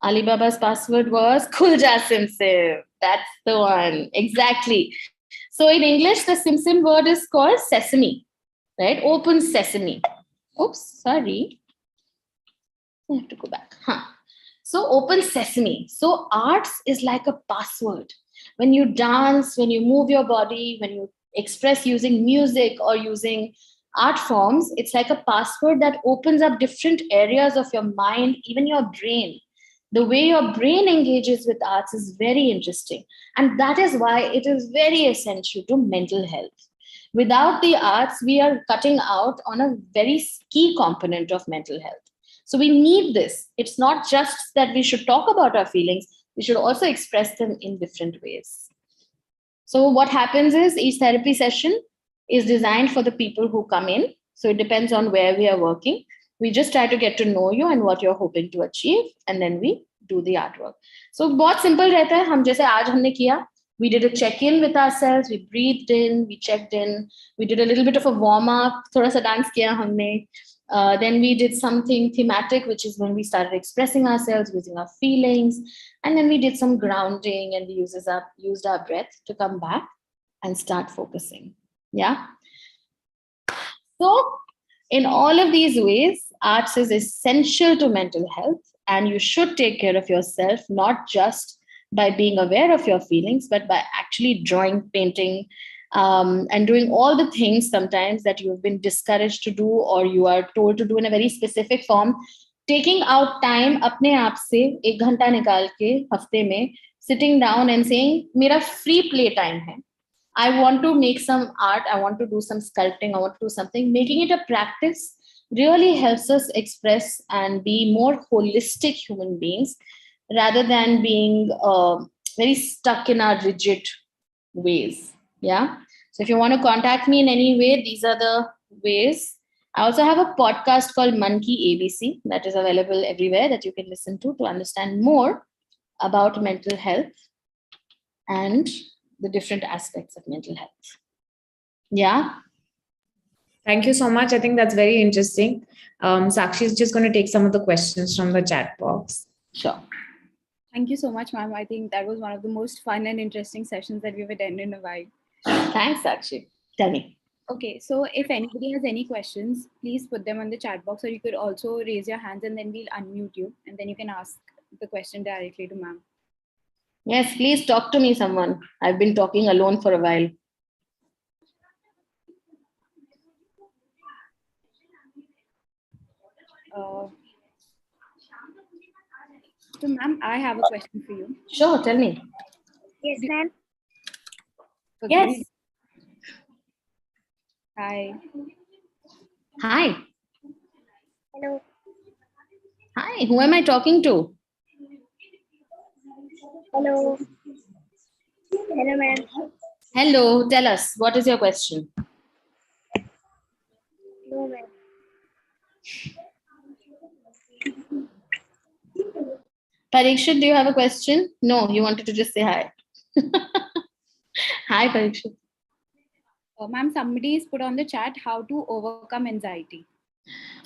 S4: Ali Baba's password was Khulja Simsim. That's the one. Exactly. So in English, the Simsim word is called sesame, right? Open sesame. Oops, sorry. I have to go back. So open sesame. So arts is like a password. When you dance, when you move your body, when you express using music or using art forms, it's like a password that opens up different areas of your mind, even your brain. The way your brain engages with arts is very interesting. And that is why it is very essential to mental health. Without the arts, we are cutting out on a very key component of mental health. So we need this. It's not just that we should talk about our feelings, we should also express them in different ways. So what happens is each therapy session is designed for the people who come in. So it depends on where we are working. We just try to get to know you and what you're hoping to achieve, and then we do the artwork. So बहुत simple रहता है. हम जैसे आज हमने किया, we did a check-in with ourselves, we breathed in, we checked in, we did a little bit of a warm-up, थोड़ा सा dance किया हमने. Then we did something thematic, which is when we started expressing ourselves, using our feelings, and then we did some grounding, and we used our breath to come back and start focusing. Yeah. So in all of these ways, arts is essential to mental health, and you should take care of yourself, not just by being aware of your feelings, but by actually drawing, painting, and doing all the things sometimes that you've been discouraged to do or you are told to do in a very specific form. Taking out time अपने आप से 1 घंटा निकाल के हफ्ते में, sitting down and saying, मेरा free play time है. I want to make some art, I want to do some sculpting, I want to do something. Making it a practice really helps us express and be more holistic human beings rather than being very stuck in our rigid ways. Yeah. So if you want to contact me in any way, these are the ways. I also have a podcast called Monkey ABC that is available everywhere that you can listen to understand more about mental health and the different aspects of mental health. Yeah.
S3: Thank you so much. I think that's very interesting. Sakshi is just going to take some of the questions from the chat box.
S4: Sure.
S6: Thank you so much, ma'am. I think that was one of the most fun and interesting sessions that we've attended in a while.
S4: Thanks, Sakshi. Tell me.
S6: Okay, so if anybody has any questions, please put them on the chat box, or you could also raise your hands and then we'll unmute you and then you can ask the question directly to ma'am.
S4: Yes, please talk to me, someone. I've been talking alone for a while.
S6: So, ma'am, I have a question for you.
S4: Sure, tell me.
S7: Yes, ma'am.
S6: Okay.
S4: Yes.
S6: Hi.
S4: Hi.
S7: Hello.
S4: Hi, who am I talking to?
S7: Hello. Hello, ma'am.
S4: Hello, tell us, what is your question?
S7: No, ma'am.
S4: Parikshit, do you have a question? No, you wanted to just say hi. Hi, Parikshit.
S6: Ma'am, somebody has put on the chat how to overcome anxiety.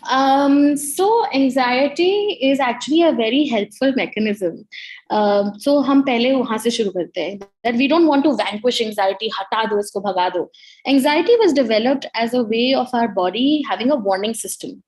S4: So anxiety is actually a very helpful mechanism. So हम पहले वहाँ से शुरू करते हैं that we don't want to vanquish anxiety, हटा दो इसको भगा दो. Anxiety was developed as a way of our body having a warning system,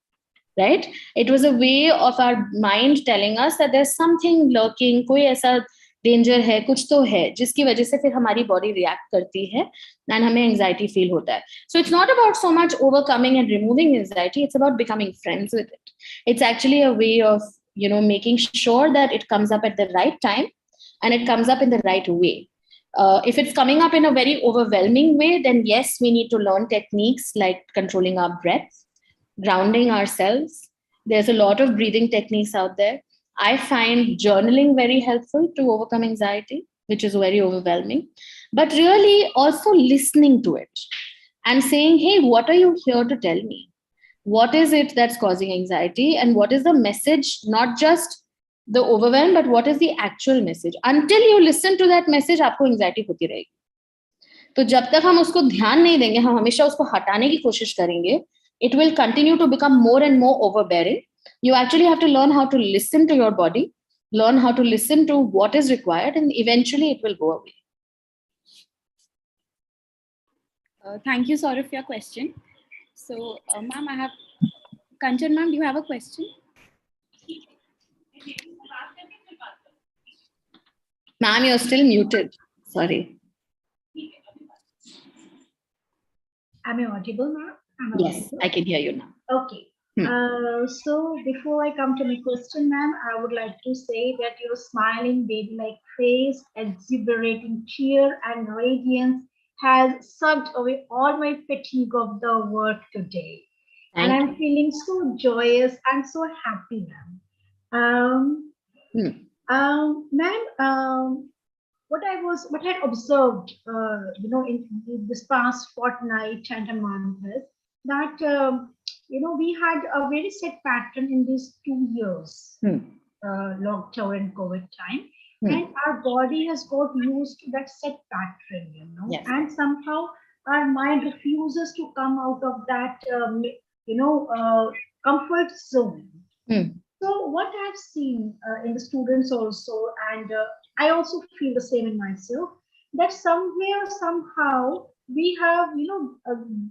S4: right? It was a way of our mind telling us that there's something lurking, कोई ऐसा danger है, कुछ तो है जिसकी वजह से फिर हमारी बॉडी रिएक्ट करती है एंड हमें एंजाइटी फील होता है. So it's not about so much overcoming and removing anxiety, it's about becoming friends with it. It's actually a way of, making sure that it comes up at the right time and it comes up in the right way. If it's coming up in a very overwhelming way, then yes, we need to learn techniques like controlling our breath, grounding ourselves. There's a lot of breathing techniques out there. I find journaling very helpful to overcome anxiety, which is very overwhelming. But really also listening to it and saying, hey, what are you here to tell me? What is it that's causing anxiety? And what is the message? Not just the overwhelm, but what is the actual message? Until you listen to that message, आपको anxiety होती रहेगी. तो जब तक हम उसको ध्यान नहीं देंगे, हम हमेशा उसको हटाने की कोशिश करेंगे, it will continue to become more and more overbearing. You actually have to learn how to listen to your body, learn how to listen to what is required, and eventually it will go away.
S6: Thank you, Saurav, for your question. So, ma'am, I have Kanchan, ma'am, do you have a question?
S4: Ma'am, you're still muted. Sorry.
S1: Am I audible now?
S4: Yes, I can hear you now.
S1: Okay. So before I come to my question, ma'am, I would like to say that your smiling baby-like face, exhilarating cheer and radiance has sucked away all my fatigue of the work today. And I'm feeling so joyous and so happy, ma'am. Ma'am, what I had observed, in this past fortnight and a month is that, we had a very set pattern in these 2 years, lockdown and COVID time. And our body has got used to that set pattern,
S4: Yes.
S1: and somehow our mind refuses to come out of that, comfort zone. So what I've seen in the students also, and I also feel the same in myself, that somewhere, somehow, we have,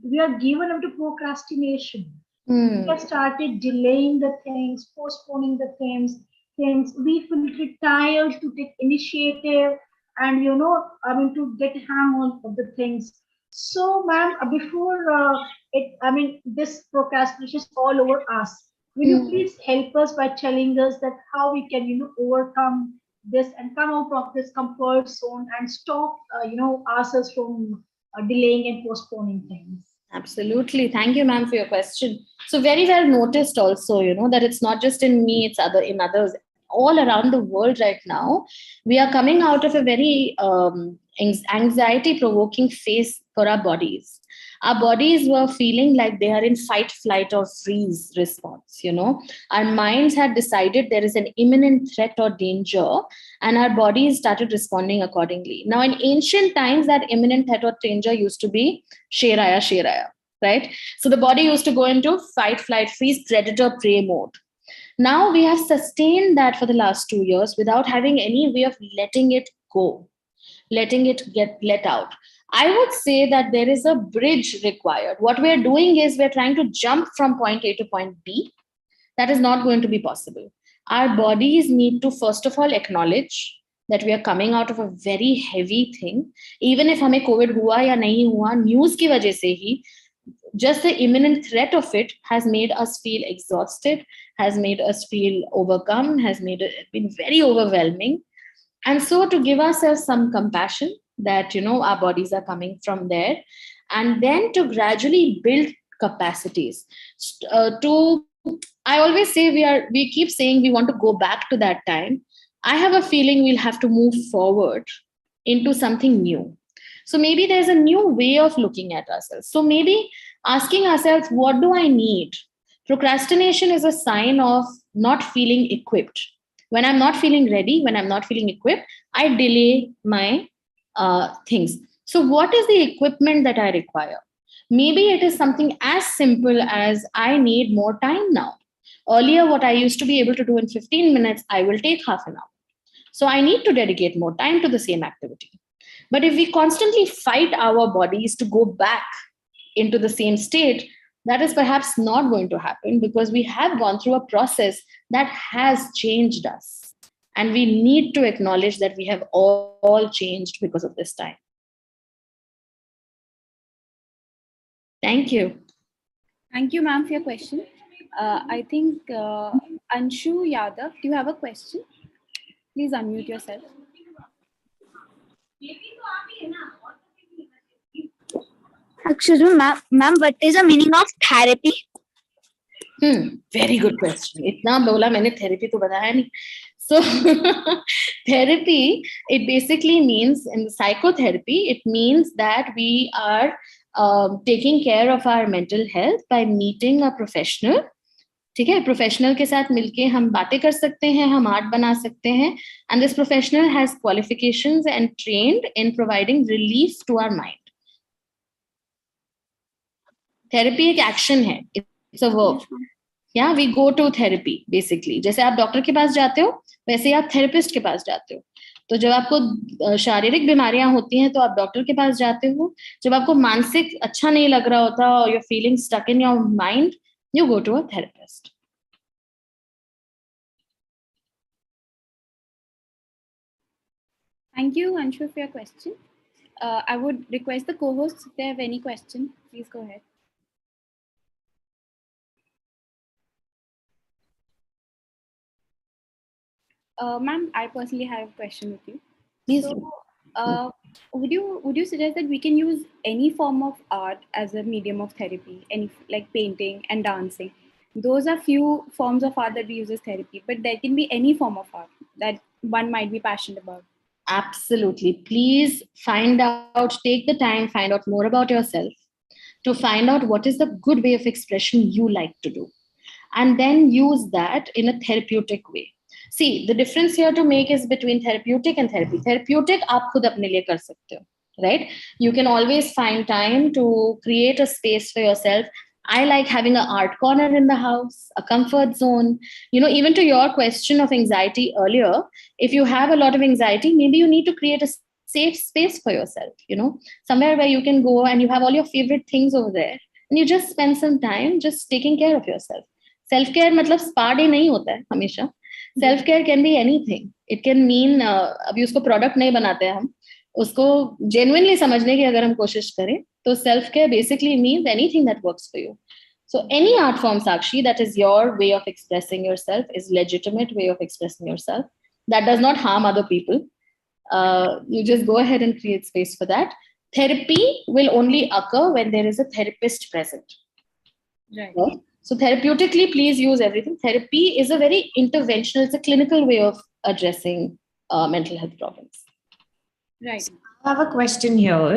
S1: we are given up to procrastination. We have started delaying the things, postponing the things. We feel tired to take initiative and, to get a hang on of the things. So, ma'am, before this procrastination is all over us, will you please help us by telling us that how we can, overcome this and come out of this comfort zone and stop, ourselves from delaying and postponing things?
S4: Absolutely. Thank you, ma'am, for your question. So very well noticed also, that it's not just in me, it's in others. All around the world right now, we are coming out of a very anxiety-provoking phase for our bodies. Our bodies were feeling like they are in fight, flight, or freeze response. Our minds had decided there is an imminent threat or danger, and our bodies started responding accordingly. Now, in ancient times, that imminent threat or danger used to be Sheraya, right? So the body used to go into fight, flight, freeze, predator, prey mode. Now we have sustained that for the last 2 years without having any way of letting it go, letting it get let out. I would say that there is a bridge required. What we're doing is we're trying to jump from point A to point B. That is not going to be possible. Our bodies need to, first of all, acknowledge that we are coming out of a very heavy thing. Even if हमें COVID हुआ या नहीं हुआ, news की वजह से ही, just the imminent threat of it has made us feel exhausted, has made us feel overcome, has made it been very overwhelming. And so to give ourselves some compassion that, our bodies are coming from there, and then to gradually build capacities. I always say we keep saying we want to go back to that time. I have a feeling we'll have to move forward into something new. So maybe there's a new way of looking at ourselves. So maybe asking ourselves, what do I need? Procrastination is a sign of not feeling equipped. When I'm not feeling ready, when I'm not feeling equipped, I delay my things. So what is the equipment that I require? Maybe it is something as simple as I need more time now. Earlier, what I used to be able to do in 15 minutes, I will take half an hour. So I need to dedicate more time to the same activity. But if we constantly fight our bodies to go back into the same state, that is perhaps not going to happen because we have gone through a process that has changed us. And we need to acknowledge that we have all changed because of this time. Thank you.
S6: Thank you, ma'am, for your question. I think Anshu Yadav, do you have a question? Please unmute yourself.
S7: Excuse me, ma'am, what is the meaning of therapy?
S4: Very good question. इतना बोला मैंने therapy तो बताया नहीं. So therapy, it basically means in psychotherapy, it means that we are taking care of our mental health by meeting a professional. ठीक है, professional के साथ मिलके हम बातें कर सकते हैं, हम आर्ट बना सकते हैं, and this professional has qualifications and trained in providing relief to our mind. Therapy एक action है, it's a verb. Yeah, we go to therapy basically. जैसे आप डॉक्टर के पास जाते हो, वैसे आप थेरेपिस्ट के पास जाते हो. तो जब आपको शारीरिक बीमारियां होती हैं तो आप डॉक्टर के पास जाते हो. जब आपको मानसिक अच्छा नहीं लग रहा होता और you're feeling stuck in your mind, you go to a therapist.
S6: Thank you, Anshu, for your question. I would request the co-hosts, if they have any question, please go ahead. Ma'am, I personally have a question with you.
S4: Please.
S6: So, would you suggest that we can use any form of art as a medium of therapy, any like painting and dancing? Those are few forms of art that we use as therapy, but there can be any form of art that one might be passionate about.
S4: Absolutely. Please find out, take the time, find out more about yourself to find out what is the good way of expression you like to do. And then use that in a therapeutic way. See, the difference here to make is between therapeutic and therapy. Therapeutic, आप खुद अपने लिए कर सकते हो, right? You can always find time to create a space for yourself. I like having an art corner in the house, a comfort zone. You know, even to your question of anxiety earlier, if you have a lot of anxiety, maybe you need to create a safe space for yourself, you know, somewhere where you can go and you have all your favorite things over there. And you just spend some time just taking care of yourself. Self-care मतलब spa day नहीं होता है हमेशा. Self-care can be anything. It can mean अभी उसको product नहीं बनाते हैं हम, उसको genuinely समझने की अगर हम कोशिश करें तो self-care basically means anything that works for you. So any art form, Sakshi, that is your way of expressing yourself is legitimate way of expressing yourself. That does not harm other people. You just go ahead and create space for that. Therapy will only occur when there is a therapist present.
S6: Right.
S4: Okay? So therapeutically, please use everything. Therapy is a very interventional, it's a clinical way of addressing mental health problems.
S6: Right.
S3: I have a question here.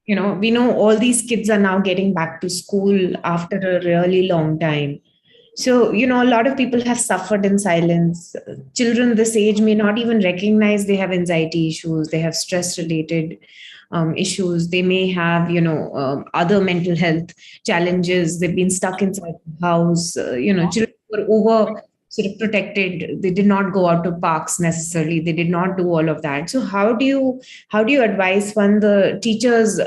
S3: You know, we know all these kids are now getting back to school after a really long time. So, you know, a lot of people have suffered in silence. Children this age may not even recognize they have anxiety issues, they have stress related issues, they may have, you know, other mental health challenges. They've been stuck inside the house. You know, children were over sort of protected. They did not go out to parks necessarily. They did not do all of that. So how do you advise when the teachers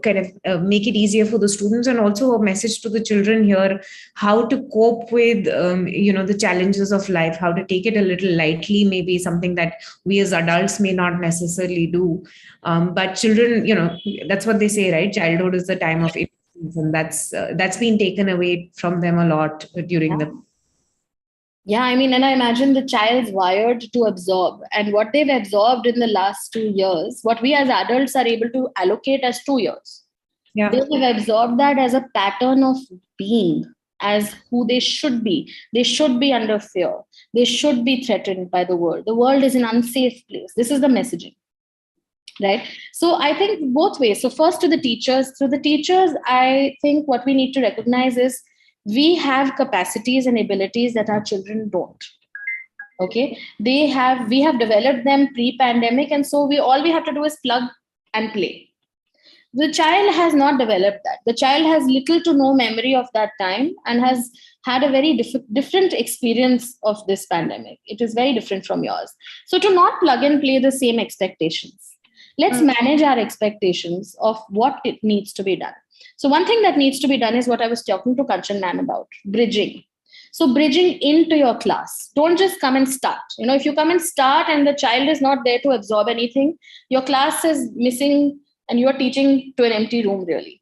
S3: kind of make it easier for the students, and also a message to the children here, how to cope with you know, the challenges of life, how to take it a little lightly, maybe something that we as adults may not necessarily do, but children, you know, that's what they say, right? Childhood is the time of innocence, and that's been taken away from them a lot during the.
S4: Yeah, I mean, and I imagine the child's wired to absorb, and what they've absorbed in the last 2 years, what we as adults are able to allocate as 2 years.
S3: Yeah.
S4: They have absorbed that as a pattern of being, as who they should be. They should be under fear. They should be threatened by the world. The world is an unsafe place. This is the messaging, right? So I think both ways. So first to the teachers. Through the teachers, I think what we need to recognize is we have capacities and abilities that our children don't. Okay, we have developed them pre-pandemic, and so we have to do is plug and play. The child has not developed that. The child has little to no memory of that time and has had a very different experience of this pandemic. It is very different from yours. So to not plug and play the same expectations, let's manage our expectations of what it needs to be done. So one thing that needs to be done is what I was talking to Kanchan ma'am about, bridging. So bridging into your class, don't just come and start. If you come and start and the child is not there to absorb anything, your class is missing and you are teaching to an empty room, really.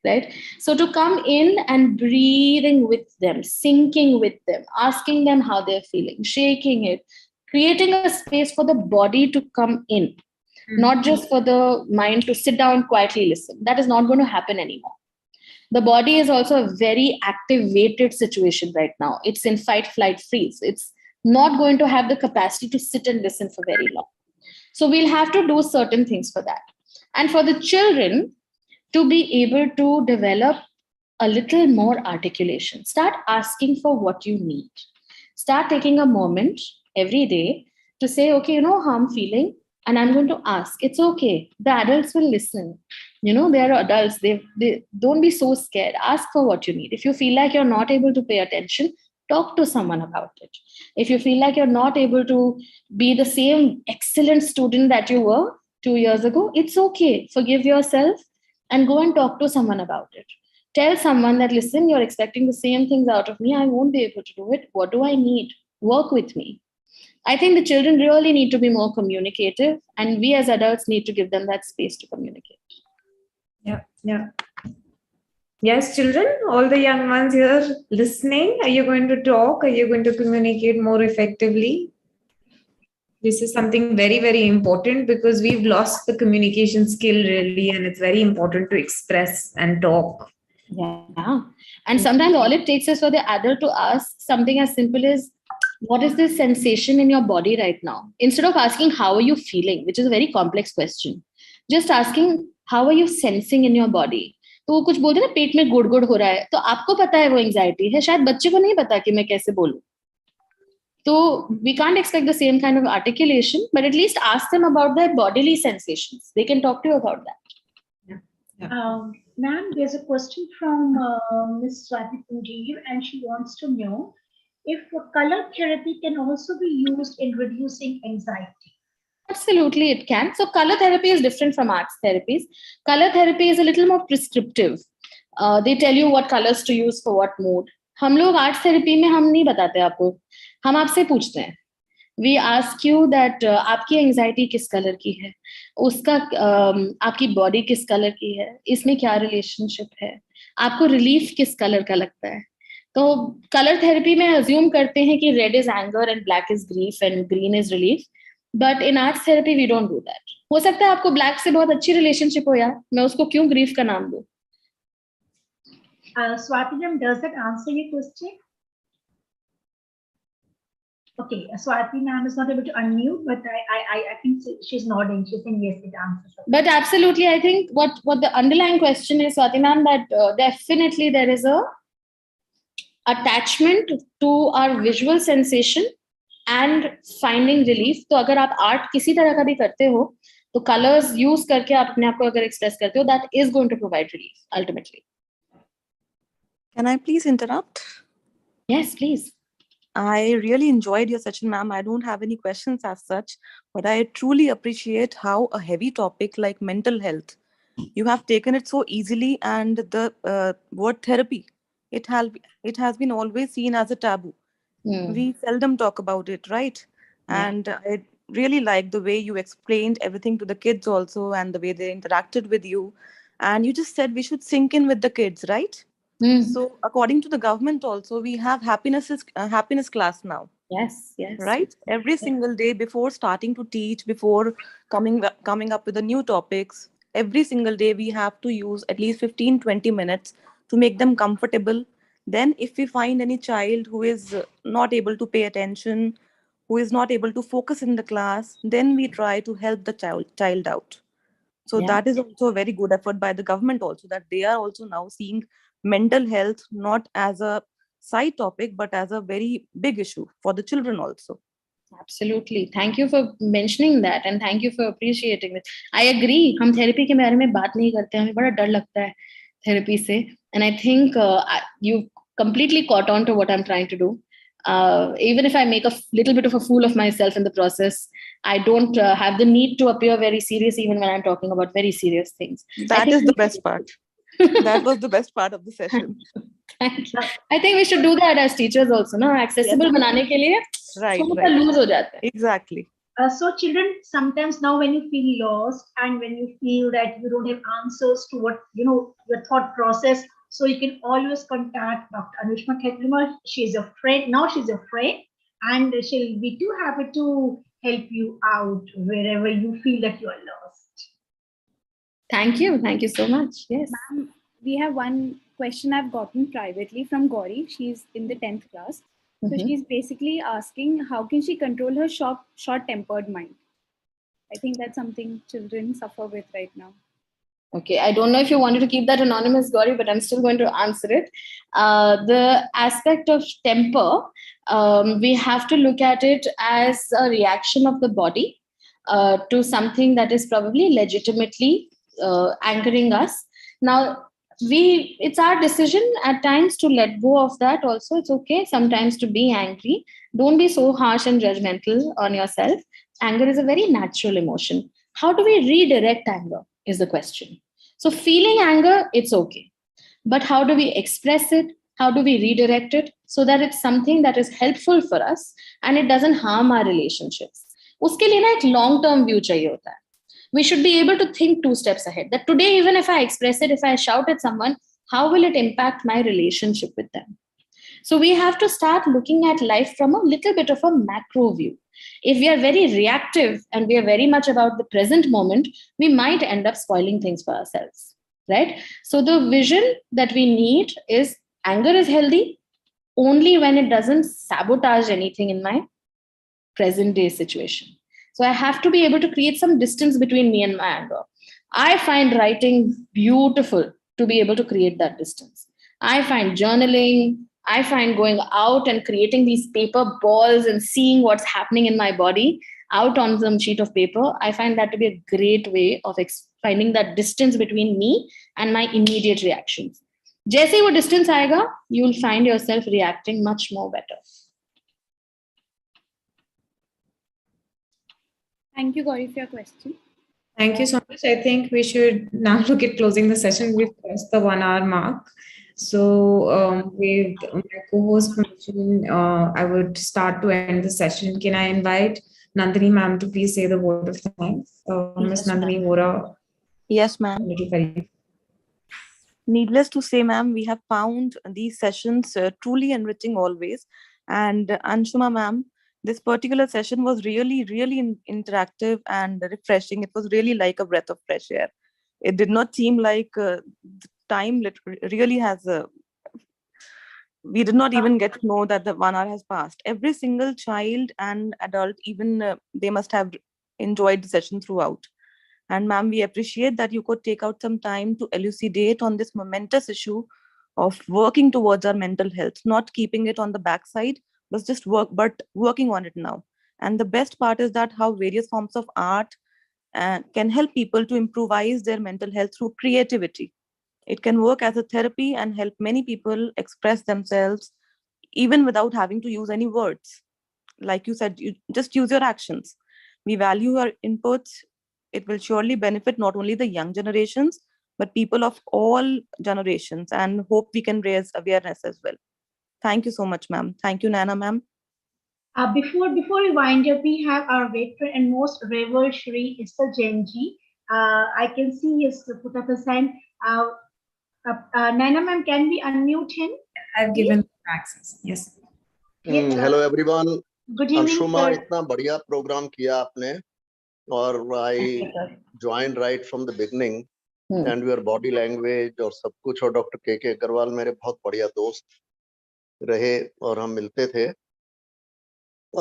S4: Right? So to come in and breathing with them, syncing with them, asking them how they're feeling, shaking it, creating a space for the body to come in, not just for the mind to sit down, quietly listen. That is not going to happen anymore. The body is also a very activated situation right now. It's in fight, flight, freeze. It's not going to have the capacity to sit and listen for very long. So we'll have to do certain things for that. And for the children to be able to develop a little more articulation, start asking for what you need. Start taking a moment every day to say, okay, how I'm feeling, and I'm going to ask. It's okay. The adults will listen. They are adults. They don't be so scared. Ask for what you need. If you feel like you're not able to pay attention, talk to someone about it. If you feel like you're not able to be the same excellent student that you were 2 years ago, it's okay. Forgive yourself and go and talk to someone about it. Tell someone that, listen, you're expecting the same things out of me. I won't be able to do it. What do I need? Work with me. I think the children really need to be more communicative, and we as adults need to give them that space to communicate.
S3: Yeah. Yes, children, all the young ones here listening, are you going to talk? Are you going to communicate more effectively? This is something very, very important because we've lost the communication skill really, and it's very important to express and talk.
S4: Yeah. And sometimes all it takes is for the adult to ask something as simple as, what is this sensation in your body right now? Instead of asking, how are you feeling, which is a very complex question, just asking, how are you sensing in your body? तो वो कुछ बोलते हैं ना, पेट में गुड़ गुड़ हो रहा है, तो आपको पता है वो एंजाइटी है, शायद बच्चे को नहीं पता कि मैं कैसे बोलूं. So we can't expect the same kind of articulation, but at least ask them about their bodily sensations. They can talk to you about that.
S1: Ma'am, there's a question from Ms. Swati Punjeev, and she wants to know if color therapy can also be used in reducing anxiety.
S4: Absolutely, it can. So color therapy is different from arts therapies. Color therapy is a little more prescriptive. They tell you what colors to use for what mood. हम लोग arts therapy में हम नहीं बताते आपको, हम आपसे पूछते हैं. We ask you that आपकी एंजाइटी किस कलर की है, उसका आपकी बॉडी किस कलर की है, इसमें क्या रिलेशनशिप है, आपको रिलीफ किस कलर का लगता है. तो कलर थेरेपी में अज्यूम करते हैं कि red is anger and black is grief and green is relief, but in arts therapy we don't do that. हो सकता है आपको ब्लैक से बहुत अच्छी रिलेशनशिप हो यार, मैं उसको क्यों ग्रीफ का नाम दूं.
S1: Swati ma'am, does that answer your question? Okay, Swati ma'am is not able to unmute, but I think she's nodding. She's saying yes, it answers.
S4: But absolutely, I think what the underlying question is, Swati ma'am, that definitely there is a attachment to our visual sensation and finding relief. तो अगर आप art किसी तरह का भी करते हो, तो colors use करके आप अपने आप को अगर express करते हो, that is going to provide relief ultimately.
S5: Can I please interrupt?
S4: Yes, please.
S5: I really enjoyed your session, ma'am. I don't have any questions as such, but I truly appreciate how a heavy topic like mental health, you have taken it so easily, and the word therapy, it has been always seen as a taboo. We seldom talk about it, right?
S4: Yeah.
S5: And I really like the way you explained everything to the kids also, and the way they interacted with you. And you just said we should sink in with the kids, right? So according to the government also, we have happiness class now.
S4: Yes.
S5: Right? Every single day before starting to teach, before coming up with the new topics, every single day we have to use at least 15-20 minutes to make them comfortable. Then if we find any child who is not able to pay attention, who is not able to focus in the class, then we try to help the child out. So that is also a very good effort by the government also, that they are also now seeing mental health not as a side topic, but as a very big issue for the children also.
S4: Absolutely. Thank you for mentioning that, and thank you for appreciating it. I agree. हम therapy के बारे में बात नहीं करते, हमें बड़ा डर लगता है therapy से, and I think you completely caught on to what I'm trying to do. Even if I make a little bit of a fool of myself in the process, I don't have the need to appear very serious even when I'm talking about very serious things.
S5: That is the best part. That was the best part of the session.
S4: Thank you. I think we should do that as teachers also, no? Accessible बनाने के लिए
S5: Right,
S4: थोड़ा सा
S5: right.
S4: lose हो जाता है.
S5: Exactly.
S1: So children, sometimes now when you feel lost and when you feel that you don't have answers to what, your thought process, so you can always contact Dr. Anushma Khetrima. She's a friend. Now she's a friend, and she'll be too happy to help you out wherever you feel that you are lost.
S4: Thank you. Thank you so much. Yes.
S6: Ma'am, we have one question I've gotten privately from Gauri. She's in the 10th class. So
S4: Mhm.
S6: she's basically asking, how can she control her short-tempered mind? I think that's something children suffer with right now.
S4: Okay, I don't know if you wanted to keep that anonymous, Gauri, but I'm still going to answer it. The aspect of temper, we have to look at it as a reaction of the body to something that is probably legitimately anchoring us. Now, it's our decision at times to let go of that also. It's okay sometimes to be angry. Don't be so harsh and judgmental on yourself. Anger is a very natural emotion. How do we redirect anger is the question. So feeling anger, it's okay. But how do we express it? How do we redirect it so that it's something that is helpful for us and it doesn't harm our relationships? उसके लिए ना एक long term view चाहिए होता है. We should be able to think 2 steps ahead. That today, even if I express it, if I shout at someone, how will it impact my relationship with them? So we have to start looking at life from a little bit of a macro view. If we are very reactive and we are very much about the present moment, we might end up spoiling things for ourselves, right? So the vision that we need is anger is healthy only when it doesn't sabotage anything in my present day situation. So I have to be able to create some distance between me and my anger. I find writing beautiful to be able to create that distance. I find journaling, I find going out and creating these paper balls and seeing what's happening in my body out on some sheet of paper. I find that to be a great way of finding that distance between me and my immediate reactions. जैसे ही वो distance आएगा, you'll find yourself reacting much more better.
S6: Thank you, Gauri, for your question.
S3: Thank you so much. I think we should now look at closing the session. We've crossed the 1 hour mark. So with my co-host permission, I would start to end the session. Can I invite Nandini ma'am to please say the word of thanks? Ms.
S5: Yes,
S3: Nandini
S5: ma'am.
S3: Vora.
S5: Yes, ma'am. Needless to say, ma'am, we have found these sessions truly enriching always. And Anshuma, ma'am, this particular session was really, really interactive and refreshing. It was really like a breath of fresh air. It did not seem like the time really has we did not even get to know that the 1 hour has passed. Every single child and adult, even they must have enjoyed the session throughout. And ma'am, we appreciate that you could take out some time to elucidate on this momentous issue of working towards our mental health, not keeping it on the backside, but working on it now. And the best part is that how various forms of art can help people to improvise their mental health through creativity. It can work as a therapy and help many people express themselves even without having to use any words. Like you said, you just use your actions. We value your inputs. It will surely benefit not only the young generations, but people of all generations, and hope we can raise awareness as well. Thank you so much, ma'am. Thank you, Nana, ma'am.
S1: Before we wind up, we have our veteran and most revered Shri Mr. Jainji. I can see his put up his hand. Nana ma'am, can we unmute him?
S3: I've given access. Yes.
S8: Hello everyone.
S1: Good evening,
S8: Anshuma,
S1: sir.
S8: इतना बढ़िया programme किया आपने और I joined right from the beginning and your body language और सब कुछ और doctor के अग्रवाल मेरे बहुत बढ़िया दोस्त रहे और हम मिलते थे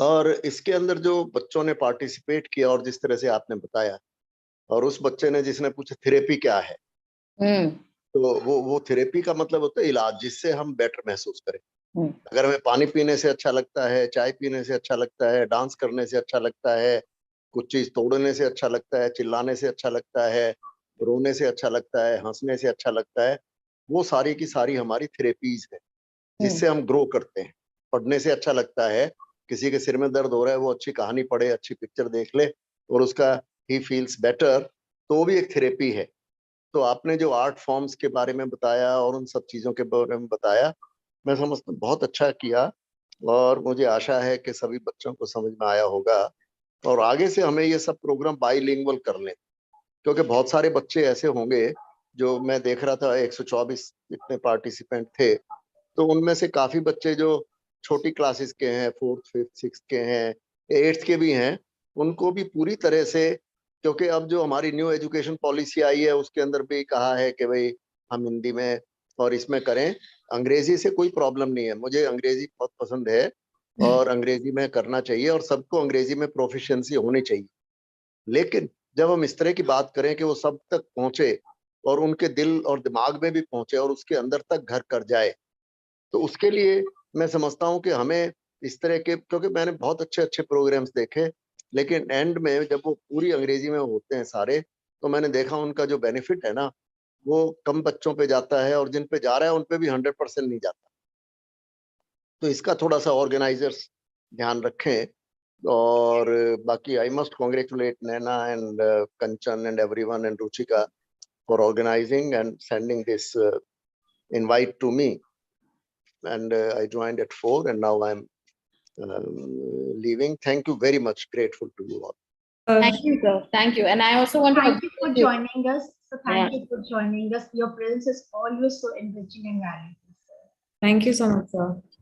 S8: और इसके अंदर जो बच्चों ने पार्टिसिपेट किया और जिस तरह से आपने बताया और उस बच्चे ने जिसने पूछा थेरेपी क्या है तो वो थेरेपी का मतलब होता है इलाज जिससे हम बेटर महसूस करें अगर हमें पानी पीने से अच्छा लगता है चाय पीने से अच्छा लगता है डांस करने से अच्छा लगता है कुछ चीज तोड़ने से अच्छा लगता है चिल्लाने से अच्छा लगता है रोने से अच्छा लगता है हंसने से अच्छा लगता है वो सारी की सारी हमारी थेरेपीज है जिससे हम ग्रो करते हैं पढ़ने से अच्छा लगता है किसी के सिर में दर्द हो रहा है वो अच्छी कहानी पढ़े अच्छी पिक्चर देख ले और उसका ही फील्स बेटर तो वो भी एक थेरेपी है तो आपने जो आर्ट फॉर्म्स के बारे में बताया और उन सब चीज़ों के बारे में बताया, मैं समझता हूँ बहुत अच्छा किया, और मुझे आशा है कि सभी बच्चों को समझ में आया होगा, और आगे से हमें ये सब प्रोग्राम बाईलिंगुअल कर लें, क्योंकि बहुत सारे बच्चे ऐसे होंगे जो मैं देख रहा था 124 इतने पार्टिसिपेंट थे, तो उनमें से काफी बच्चे जो छोटी क्लासेस के हैं, 4th 5th 6th के हैं, 8th के भी हैं, उनको भी पूरी तरह से, क्योंकि अब जो हमारी न्यू एजुकेशन पॉलिसी आई है उसके अंदर भी कहा है कि भाई हम हिंदी में और इसमें करें, अंग्रेजी से कोई प्रॉब्लम नहीं है, मुझे अंग्रेजी बहुत पसंद है और अंग्रेजी में करना चाहिए और सबको अंग्रेजी में प्रोफिशिएंसी होनी चाहिए। लेकिन जब हम इस तरह की बात करें कि वो सब तक पहुंचे और उनके दिल और दिमाग में भी पहुंचे और उसके अंदर तक घर कर जाए, तो उसके लिए मैं समझता हूं कि हमें इस तरह के, क्योंकि मैंने बहुत अच्छे अच्छे प्रोग्राम्स देखे, लेकिन एंड में जब वो पूरी अंग्रेजी में होते हैं सारे, तो मैंने देखा उनका जो बेनिफिट है ना, वो कम बच्चों पे जाता है और जिन पे जा रहा है उन पे भी 100% नहीं जाता। तो इसका थोड़ा सा ऑर्गेनाइजर्स ध्यान रखें। और बाकी I must congratulate Naina and Kanchan and everyone and Ruchika for organising and sending this invite to me, and I joined at 4 and now I'm leaving. Thank you very much. Grateful to you all.
S4: Thank you, sir. Thank you. And I also want to
S1: Thank you for
S4: acknowledge you.
S1: joining us. So thank you for joining us. Your presence is always so enriching and valuable, sir.
S3: Thank you so much, sir.